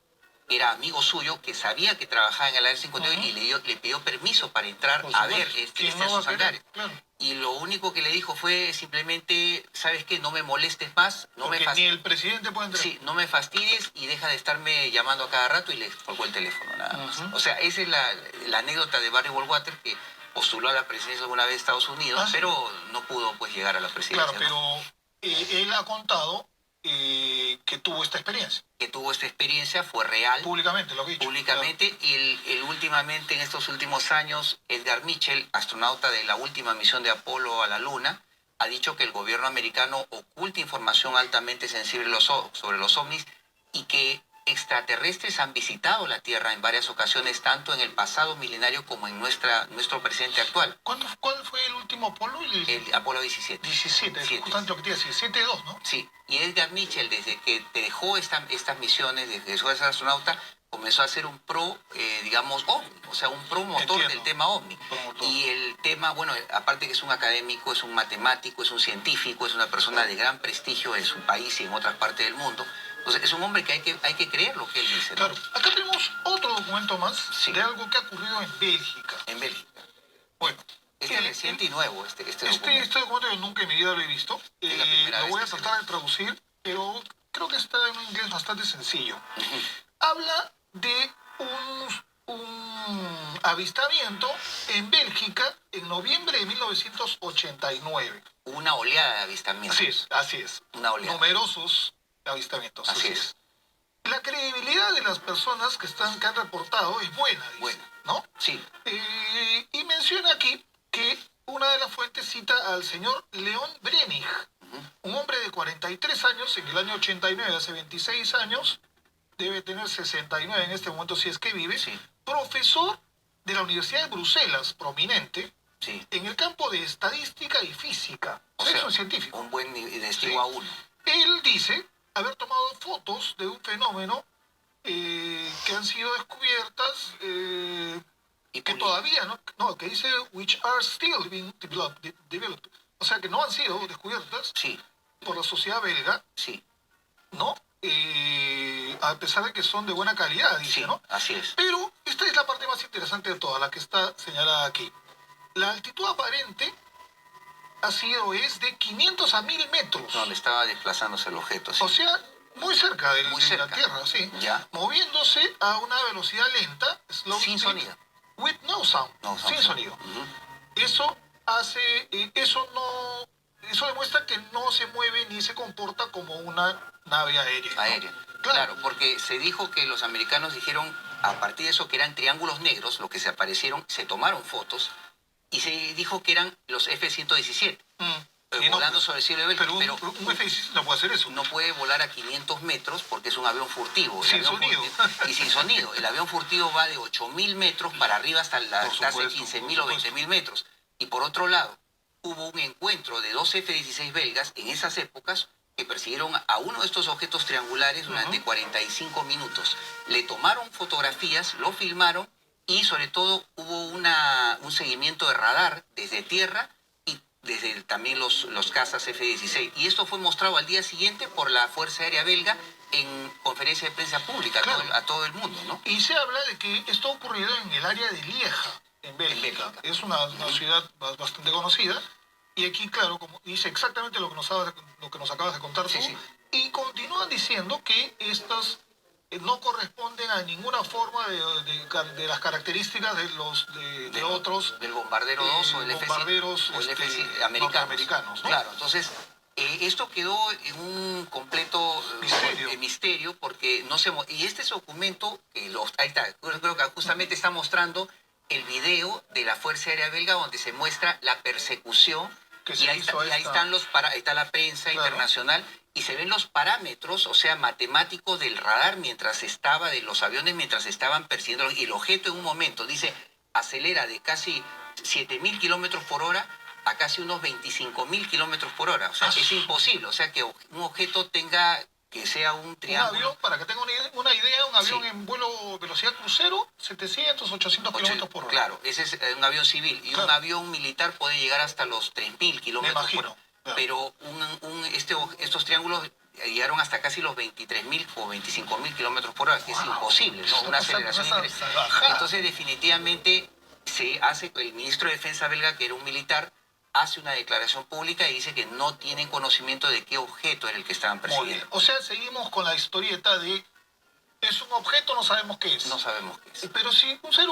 S2: que era amigo suyo, que sabía que trabajaba en el Área 51 y le pidió permiso para entrar a ver estos hangares. Claro. Y lo único que le dijo fue simplemente, ¿sabes qué? No me molestes más.
S1: Porque ni el presidente puede entrar.
S2: Sí, no me fastidies y deja de estarme llamando a cada rato, y le colgó el teléfono, nada más. O sea, esa es la anécdota de Barry Goldwater, que postuló a la presidencia alguna vez de Estados Unidos, pero no pudo pues llegar a la presidencia.
S1: Claro, pero él ha contado que tuvo esta experiencia.
S2: Que tuvo esta experiencia, fue real.
S1: Públicamente, lo que he dicho.
S2: Públicamente, claro. Y últimamente, en estos últimos años, Edgar Mitchell, astronauta de la última misión de Apolo a la Luna, ha dicho que el gobierno americano oculta información altamente sensible sobre los ovnis, y que extraterrestres han visitado la Tierra en varias ocasiones, tanto en el pasado milenario como en nuestro presente actual.
S1: ¿Cuál fue el último Apolo?
S2: El Apolo 17.
S1: 17, justamente lo que te iba a decir, 7-2, ¿no?
S2: Sí, y Edgar Mitchell, desde que dejó estas misiones, desde que dejó de ser astronauta, comenzó a ser un digamos, OVNI, o sea, un promotor del tema OVNI. Y el tema, bueno, aparte que es un académico, es un matemático, es un científico, es una persona de gran prestigio en su país y en otras partes del mundo. Entonces, es un hombre que hay que creer lo que él dice, ¿no?
S1: Claro. Acá tenemos otro documento más de algo que ha ocurrido en Bélgica.
S2: En Bélgica.
S1: Bueno.
S2: Este es reciente y nuevo, este documento.
S1: Este documento yo nunca en mi vida lo he visto. Lo voy a tratar de traducir, pero creo que está en un inglés bastante sencillo. Habla de un avistamiento en Bélgica en noviembre de 1989.
S2: Una oleada de avistamientos.
S1: Así es.
S2: Una oleada.
S1: Numerosos avistamientos.
S2: Así es.
S1: La credibilidad de las personas que han reportado es buena, dice, ¿no?
S2: Sí.
S1: Y menciona aquí que una de las fuentes cita al señor Leon Brennig, un hombre de 43 años en el año 89, hace 26 años, debe tener 69 en este momento si es que vive, profesor de la Universidad de Bruselas, prominente, en el campo de estadística y física. O sea, es un científico.
S2: Un buen estilo A1.
S1: Él dice haber tomado fotos de un fenómeno que han sido descubiertas, que todavía, que dice, which are still being developed. O sea, que no han sido descubiertas por la sociedad belga, ¿no? A pesar de que son de buena calidad, dice, ¿no?
S2: Así es.
S1: Pero esta es la parte más interesante de toda, la que está señalada aquí. La altitud aparente es de 500 a 1000 metros.
S2: Donde estaba desplazándose el objeto.
S1: O sea, muy cerca de la Tierra,
S2: Ya.
S1: Moviéndose a una velocidad lenta,
S2: sin sonido.
S1: With no sound. Sin sonido. Eso demuestra que no se mueve ni se comporta como una nave aérea. ¿No?
S2: Claro, porque se dijo que los americanos dijeron, a partir de eso, que eran triángulos negros, lo que se aparecieron, se tomaron fotos, y se dijo que eran los F-117. Volando sobre el cielo de Bélgica.
S1: Pero un F-16 no puede hacer eso.
S2: No puede volar a 500 metros porque es un avión furtivo.
S1: Sin sonido.
S2: Y sin sonido. El avión furtivo va de 8.000 metros para arriba hasta 15.000 o 20.000 metros. Y por otro lado, hubo un encuentro de dos F-16 belgas en esas épocas que persiguieron a uno de estos objetos triangulares durante 45 minutos. Le tomaron fotografías, lo filmaron y sobre todo hubo un seguimiento de radar desde tierra y desde también los cazas F-16. Y esto fue mostrado al día siguiente por la Fuerza Aérea Belga en conferencia de prensa pública a todo el mundo, ¿no?
S1: Y se habla de que esto ha ocurrido en el área de Lieja, en Bélgica. Es una ciudad bastante conocida. Y aquí, claro, como dice exactamente lo que nos acabas de contar tú.
S2: Sí.
S1: Y continúan diciendo que estas no corresponden a ninguna forma de las características de otros
S2: del bombardero 2 o el
S1: bombarderos
S2: americanos, ¿no? Claro, entonces esto quedó en un completo misterio porque no se... Y este documento, ahí está, creo que justamente está mostrando el video de la Fuerza Aérea Belga donde se muestra la persecución y ahí está la prensa internacional y se ven los parámetros, o sea, matemáticos del radar de los aviones mientras estaban persiguiendo. Y el objeto en un momento, dice, acelera de casi 7.000 kilómetros por hora a casi unos 25.000 kilómetros por hora. O sea, es imposible. O sea, que un objeto que sea un triángulo.
S1: Un avión, para que tenga una idea, un avión en vuelo velocidad crucero, 700, 800 kilómetros por hora.
S2: Claro, ese es un avión civil. Y un avión militar puede llegar hasta los 3.000 kilómetros por hora. Claro. Pero estos triángulos llegaron hasta casi los 23.000 o 25.000 kilómetros por hora, que es imposible, ¿no? Una aceleración increíble. Entonces, definitivamente, el ministro de Defensa belga, que era un militar, hace una declaración pública y dice que no tienen conocimiento de qué objeto era el que estaban persiguiendo.
S1: O sea, seguimos con la historieta de es un objeto, no sabemos qué es.
S2: No sabemos qué es.
S1: Pero si un ser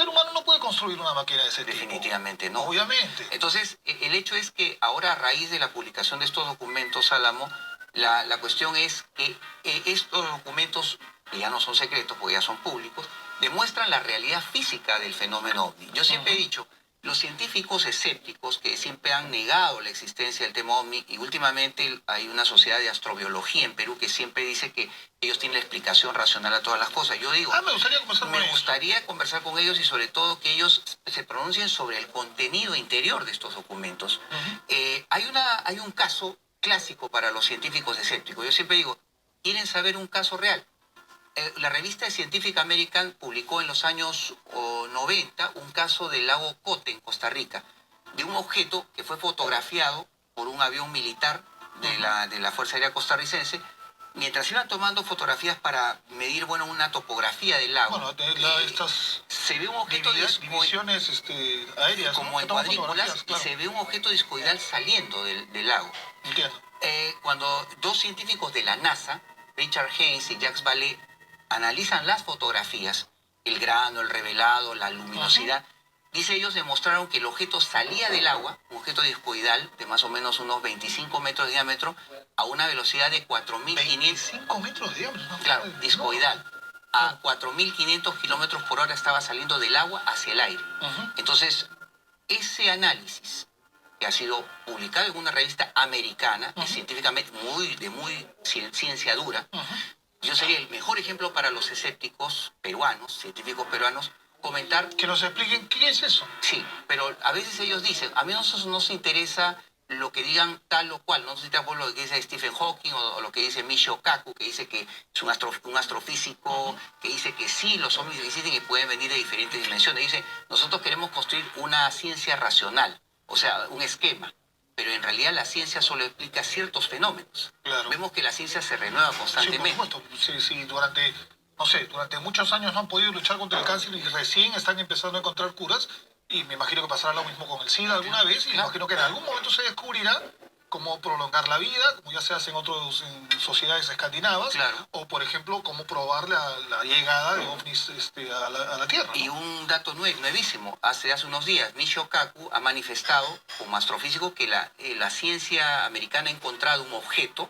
S1: humano no puede construir una máquina de ese tipo.
S2: Definitivamente no.
S1: Obviamente.
S2: Entonces, el hecho es que ahora, a raíz de la publicación de estos documentos, Álamo, la cuestión es que estos documentos, que ya no son secretos, porque ya son públicos, demuestran la realidad física del fenómeno OVNI. Yo siempre he dicho, los científicos escépticos que siempre han negado la existencia del tema OVNI, y últimamente hay una sociedad de astrobiología en Perú que siempre dice que ellos tienen la explicación racional a todas las cosas. Yo digo, me gustaría conversar con ellos y sobre todo que ellos se pronuncien sobre el contenido interior de estos documentos. Hay un caso clásico para los científicos escépticos. Yo siempre digo, ¿quieren saber un caso real? La revista Scientific American publicó en los años 90 un caso del lago Cote en Costa Rica, de un objeto que fue fotografiado por un avión militar de la Fuerza Aérea Costarricense, mientras iban tomando fotografías para medir, una topografía del lago. Se ve un objeto
S1: divisiones aéreas,
S2: como en cuadrículas, y se ve un objeto discoidal saliendo del lago.
S1: Entiendo.
S2: Cuando dos científicos de la NASA, Richard Haynes y Jacques Vallée, analizan las fotografías, el grano, el revelado, la luminosidad, dice ellos demostraron que el objeto salía del agua, un objeto discoidal de más o menos unos 25 metros de diámetro, a una velocidad de 4.500...
S1: 25 metros de diámetro.
S2: Claro, discoidal. A 4.500 kilómetros por hora estaba saliendo del agua hacia el aire. Entonces, ese análisis que ha sido publicado en una revista americana, y científicamente de muy ciencia dura, yo sería el mejor ejemplo para los escépticos peruanos, científicos peruanos, comentar...
S1: Que nos expliquen qué es eso.
S2: Sí, pero a veces ellos dicen, a mí no nos interesa lo que digan tal o cual, no nos interesa por lo que dice Stephen Hawking o lo que dice Michio Kaku, que dice que es un astrofísico, que dice que sí, los ovnis existen y pueden venir de diferentes dimensiones. Dice, nosotros queremos construir una ciencia racional, o sea, un esquema. Pero en realidad la ciencia solo explica ciertos fenómenos. Claro. Vemos que la ciencia se renueva constantemente.
S1: Sí, por supuesto. Sí, durante muchos años no han podido luchar contra el cáncer y recién están empezando a encontrar curas. Y me imagino que pasará lo mismo con el SIDA alguna vez. Y me imagino que en algún momento se descubrirá cómo prolongar la vida, como ya se hace en sociedades escandinavas.
S2: Claro.
S1: O, por ejemplo, cómo probar la llegada de ovnis a la Tierra, ¿no?
S2: Y un dato nuevísimo. Hace unos días, Michio Kaku ha manifestado, como astrofísico, que la ciencia americana ha encontrado un objeto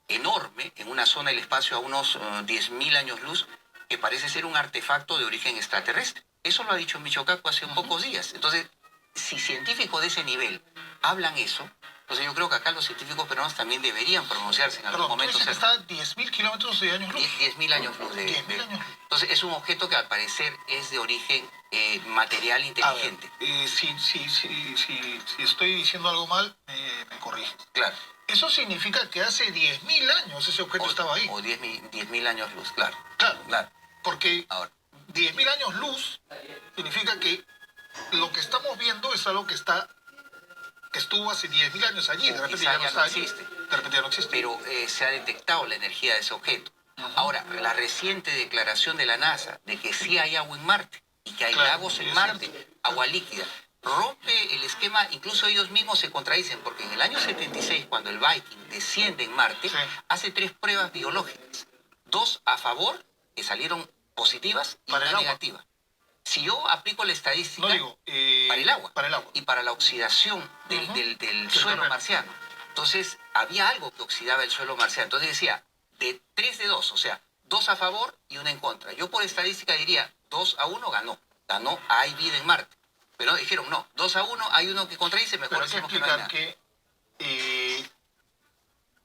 S2: enorme en una zona del espacio a unos 10.000 años luz, que parece ser un artefacto de origen extraterrestre. Eso lo ha dicho Michio Kaku hace pocos días. Entonces, si científicos de ese nivel hablan eso, entonces yo creo que acá los científicos peruanos también deberían pronunciarse en algún momento.
S1: Pero está a 10.000 kilómetros de años luz.
S2: 10.000 años luz.
S1: 10.000 años luz.
S2: Entonces es un objeto que al parecer es de origen material inteligente.
S1: A ver, si estoy diciendo algo mal, me corriges.
S2: Claro.
S1: Eso significa que hace 10.000 años ese objeto estaba ahí.
S2: O 10.000 años luz, claro.
S1: Claro,
S2: Claro.
S1: porque
S2: Ahora,
S1: 10.000 años luz significa que lo que estamos viendo es algo que estuvo hace 10.000 años allí. De repente
S2: quizá
S1: ya no
S2: ya
S1: está
S2: no
S1: allí.
S2: existe.
S1: De repente ya no existe.
S2: pero se ha detectado la energía de ese objeto.
S1: Ajá.
S2: Ahora, la reciente declaración de la NASA de que sí hay agua en Marte y que hay
S1: Claro,
S2: lagos
S1: sí,
S2: en
S1: es
S2: Marte,
S1: cierto.
S2: agua líquida, rompe el esquema, incluso ellos mismos se contradicen, porque en el año 76, cuando el Viking desciende en Marte,
S1: Sí.
S2: hace 3 pruebas biológicas, 2 a favor, que salieron positivas, y
S1: Para el
S2: una
S1: agua.
S2: negativa. Si yo aplico la estadística
S1: No digo,
S2: para el agua
S1: Para el agua.
S2: y para la oxidación del,
S1: Ujú.
S2: del
S1: Sí,
S2: suelo
S1: correcto.
S2: marciano. Entonces, había algo que oxidaba el suelo marciano. Entonces decía, de 3 de 2, o sea, 2 a favor y 1 en contra. Yo por estadística diría, 2-1 ganó. Ganó, hay vida en Marte. Pero dijeron, no, 2-1, hay uno que contradice, mejor
S1: Pero hay que
S2: decimos que no hay
S1: explicar
S2: nada.
S1: que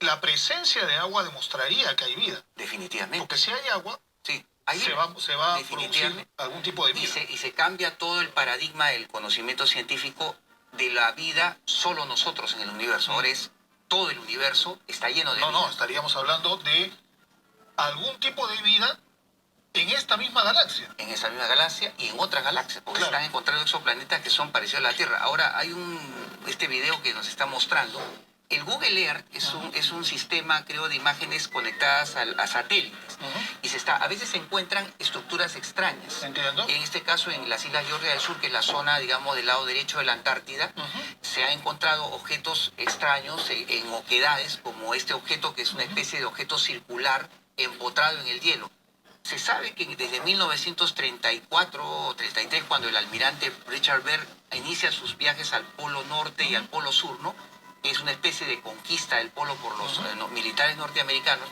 S1: la presencia de agua demostraría que hay vida.
S2: Definitivamente.
S1: Porque si hay agua,
S2: Sí, hay
S1: se
S2: vida.
S1: va a producir
S2: Definitivamente.
S1: algún tipo de
S2: Y
S1: vida.
S2: se cambia todo el paradigma del conocimiento científico de la vida solo nosotros en el universo. Ahora es todo el universo está lleno de
S1: No,
S2: vida.
S1: no, estaríamos hablando de algún tipo de vida en esta misma galaxia.
S2: En esa misma galaxia y en otras galaxias, porque
S1: Claro.
S2: están encontrando exoplanetas que son parecidos a la Tierra. Ahora hay este video que nos está mostrando. El Google Earth es un sistema, creo, de imágenes conectadas a satélites. Y a veces se encuentran estructuras extrañas.
S1: ¿Entiendo?
S2: En este caso, en las Islas Georgia del Sur, que es la zona, digamos, del lado derecho de la Antártida, se han encontrado objetos extraños en oquedades, como este objeto que es una especie de objeto circular empotrado en el hielo. Se sabe que desde 1934 o 33, cuando el almirante Richard Byrd inicia sus viajes al Polo Norte y al Polo Sur, ¿no? Que es una especie de conquista del polo por los militares norteamericanos,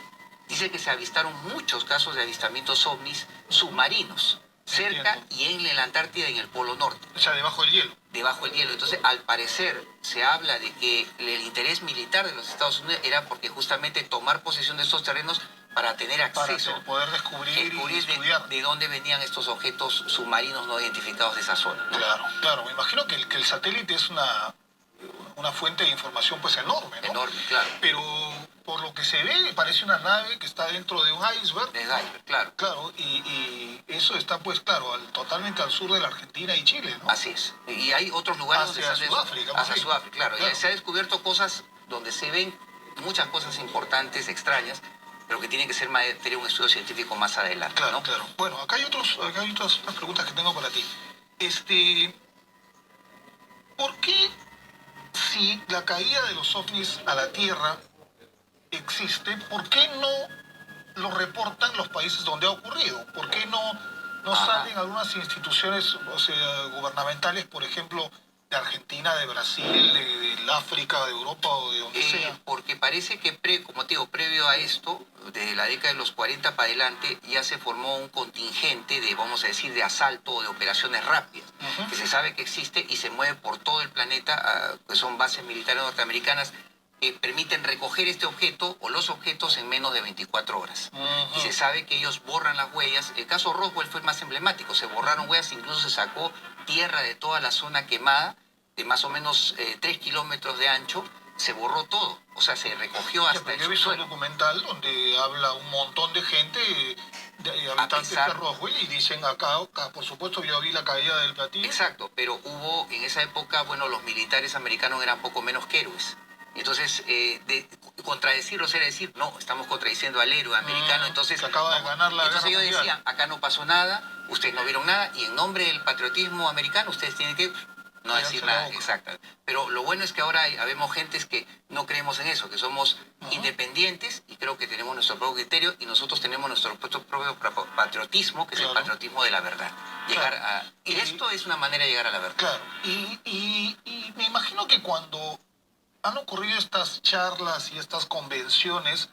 S2: dice que se avistaron muchos casos de avistamientos ovnis submarinos, cerca y en la Antártida y en el Polo Norte.
S1: O sea, debajo del hielo.
S2: Debajo del hielo. Entonces, al parecer, se habla de que el interés militar de los Estados Unidos era porque justamente tomar posesión de estos terrenos para tener acceso,
S1: Para poder descubrir y estudiar.
S2: de dónde venían estos objetos submarinos no identificados de esa zona, ¿no?
S1: Claro, claro. Me imagino que el satélite es una fuente de información pues enorme, ¿no?
S2: Enorme, claro.
S1: Pero por lo que se ve, parece una nave que está dentro de un iceberg.
S2: De iceberg, claro.
S1: Claro, y eso está pues claro, totalmente al sur de la Argentina y Chile, ¿no?
S2: Así es. Y hay otros lugares
S1: Hacia
S2: donde se
S1: Sudáfrica, más
S2: hacia
S1: bien.
S2: Sudáfrica, claro.
S1: Claro.
S2: Y se ha descubierto cosas donde se ven muchas cosas importantes, extrañas, pero que tienen que ser materia de un estudio científico más adelante,
S1: Claro,
S2: ¿no?
S1: claro. Bueno, acá hay otras preguntas que tengo para ti. ¿Por qué si la caída de los ovnis a la Tierra existe, por qué no lo reportan los países donde ha ocurrido? ¿Por qué no salen algunas instituciones, o sea, gubernamentales, por ejemplo, de Argentina, de Brasil, del África, de Europa o de donde sea?
S2: Porque parece que, como te digo, previo a esto, de la década de los 40 para adelante, ya se formó un contingente de, vamos a decir, de asalto o de operaciones rápidas, que se sabe que existe y se mueve por todo el planeta, que son bases militares norteamericanas, que permiten recoger este objeto o los objetos en menos de 24 horas. Y se sabe que ellos borran las huellas. El caso Roswell fue el más emblemático. Se borraron huellas, incluso se sacó tierra de toda la zona quemada, de más o menos 3 kilómetros de ancho. Se borró todo. O sea, se recogió hasta el
S1: Yo he visto un
S2: subsuelo.
S1: documental donde habla un montón de gente, de habitantes de Roswell, y dicen acá, por supuesto, yo vi la caída del platillo.
S2: Exacto, pero hubo en esa época, bueno, los militares americanos eran poco menos que héroes. Entonces, contradecirlos era decir, no, estamos contradiciendo al héroe americano, entonces...
S1: Que acaba de ganar la
S2: entonces
S1: guerra
S2: ellos
S1: mundial.
S2: decían, acá no pasó nada, ustedes no vieron nada, y en nombre del patriotismo americano ustedes tienen que no
S1: Callarse
S2: decir
S1: la
S2: nada.
S1: boca.
S2: Exacto. Pero lo bueno es que ahora habemos gentes que no creemos en eso, que somos independientes y creo que tenemos nuestro propio criterio y nosotros tenemos nuestro propio patriotismo, que es el
S1: Claro.
S2: patriotismo de la verdad. Y esto es una manera de llegar a la verdad.
S1: Claro, y me imagino que cuando han ocurrido estas charlas y estas convenciones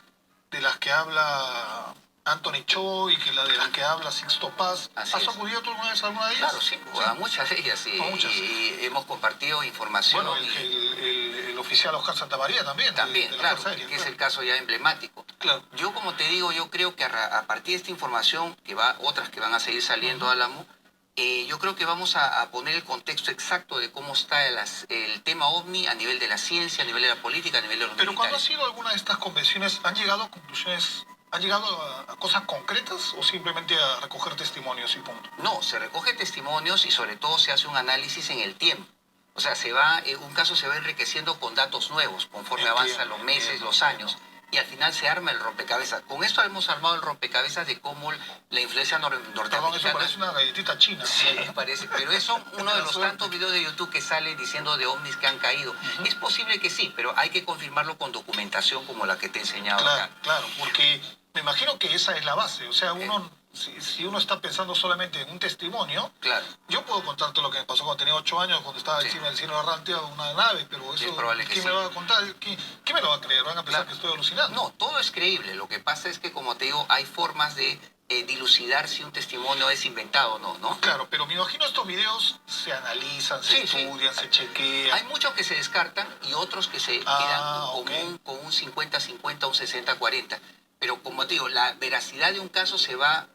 S1: de las que habla Anthony Cho y de las que habla Sixto Paz,
S2: Así
S1: ¿has
S2: es.
S1: acudido tú alguna vez a alguna de ellas?
S2: Claro, sí, a muchas de ellas
S1: A muchas.
S2: y hemos compartido información.
S1: Bueno, el oficial Oscar Santamaría también.
S2: También,
S1: de la
S2: claro,
S1: Fuerza Aérea,
S2: que es
S1: claro.
S2: el caso ya emblemático.
S1: Claro.
S2: Yo, como te digo, yo creo que a partir de esta información, otras que van a seguir saliendo, Álamo, Yo creo que vamos a poner el contexto exacto de cómo está el tema OVNI a nivel de la ciencia, a nivel de la política, a nivel de los
S1: Pero cuando ha
S2: militares.
S1: sido alguna de estas convenciones, ¿han llegado a conclusiones, han llegado a cosas concretas o simplemente a recoger testimonios y punto?
S2: No, se recoge testimonios y sobre todo se hace un análisis en el tiempo. O sea, un caso se va enriqueciendo con datos nuevos conforme avanzan los meses, los años. Y al final se arma el rompecabezas. Con esto hemos armado el rompecabezas de cómo la influencia
S1: Perdón, eso
S2: norteamericana...
S1: parece una galletita china.
S2: Sí, parece, pero eso uno de los
S1: Suerte.
S2: tantos videos de YouTube que sale diciendo de ovnis que han caído. Es posible que sí, pero hay que confirmarlo con documentación como la que te he enseñado
S1: Claro,
S2: acá.
S1: claro, porque me imagino que esa es la base. O sea, uno, si uno está pensando solamente en un testimonio,
S2: Claro.
S1: yo puedo contarte lo que me pasó cuando tenía 8 años, cuando estaba
S2: Sí.
S1: encima del cielo errante a una nave, pero
S2: Es
S1: eso,
S2: probable que
S1: ¿quién
S2: sí.
S1: me va a contar? ¿Quién me lo va a creer? Van a pensar
S2: Claro.
S1: que estoy alucinando.
S2: No, todo es creíble. Lo que pasa es que, como te digo, hay formas de dilucidar si un testimonio es inventado o no, ¿no?
S1: Claro, pero me imagino estos videos se analizan, se
S2: Sí, sí.
S1: estudian, se chequean.
S2: Hay muchos que se descartan y otros que se quedan con un 50-50, un 60-40. Pero como te digo, la veracidad de un caso se va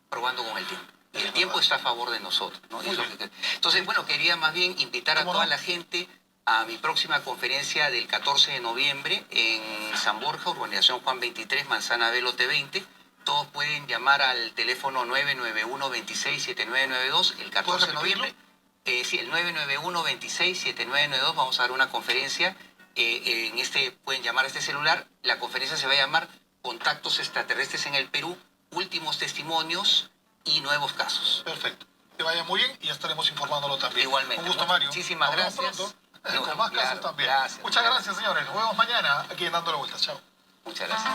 S2: probando con el tiempo. Y el tiempo está a favor de nosotros, ¿no?
S1: Muy bien.
S2: Entonces, bueno, quería más bien invitar a
S1: ¿Cómo
S2: toda
S1: no?
S2: la gente a mi próxima conferencia del 14 de noviembre en San Borja, Urbanización Juan 23, Manzana B, lote 20. Todos pueden llamar al teléfono 991-267992 el 14 de noviembre. Sí, el 991-267992. Vamos a dar una conferencia. Pueden llamar a este celular. La conferencia se va a llamar Contactos extraterrestres en el Perú, últimos testimonios y nuevos casos.
S1: Perfecto. Que vaya muy bien y ya estaremos informándolo también.
S2: Igualmente.
S1: Un gusto, Mario.
S2: Muchísimas
S1: Nos vemos
S2: gracias.
S1: pronto, con más
S2: Claro,
S1: casos también.
S2: gracias.
S1: Muchas gracias, señores. Nos vemos mañana aquí en Dándole Vueltas. Chao.
S2: Muchas gracias.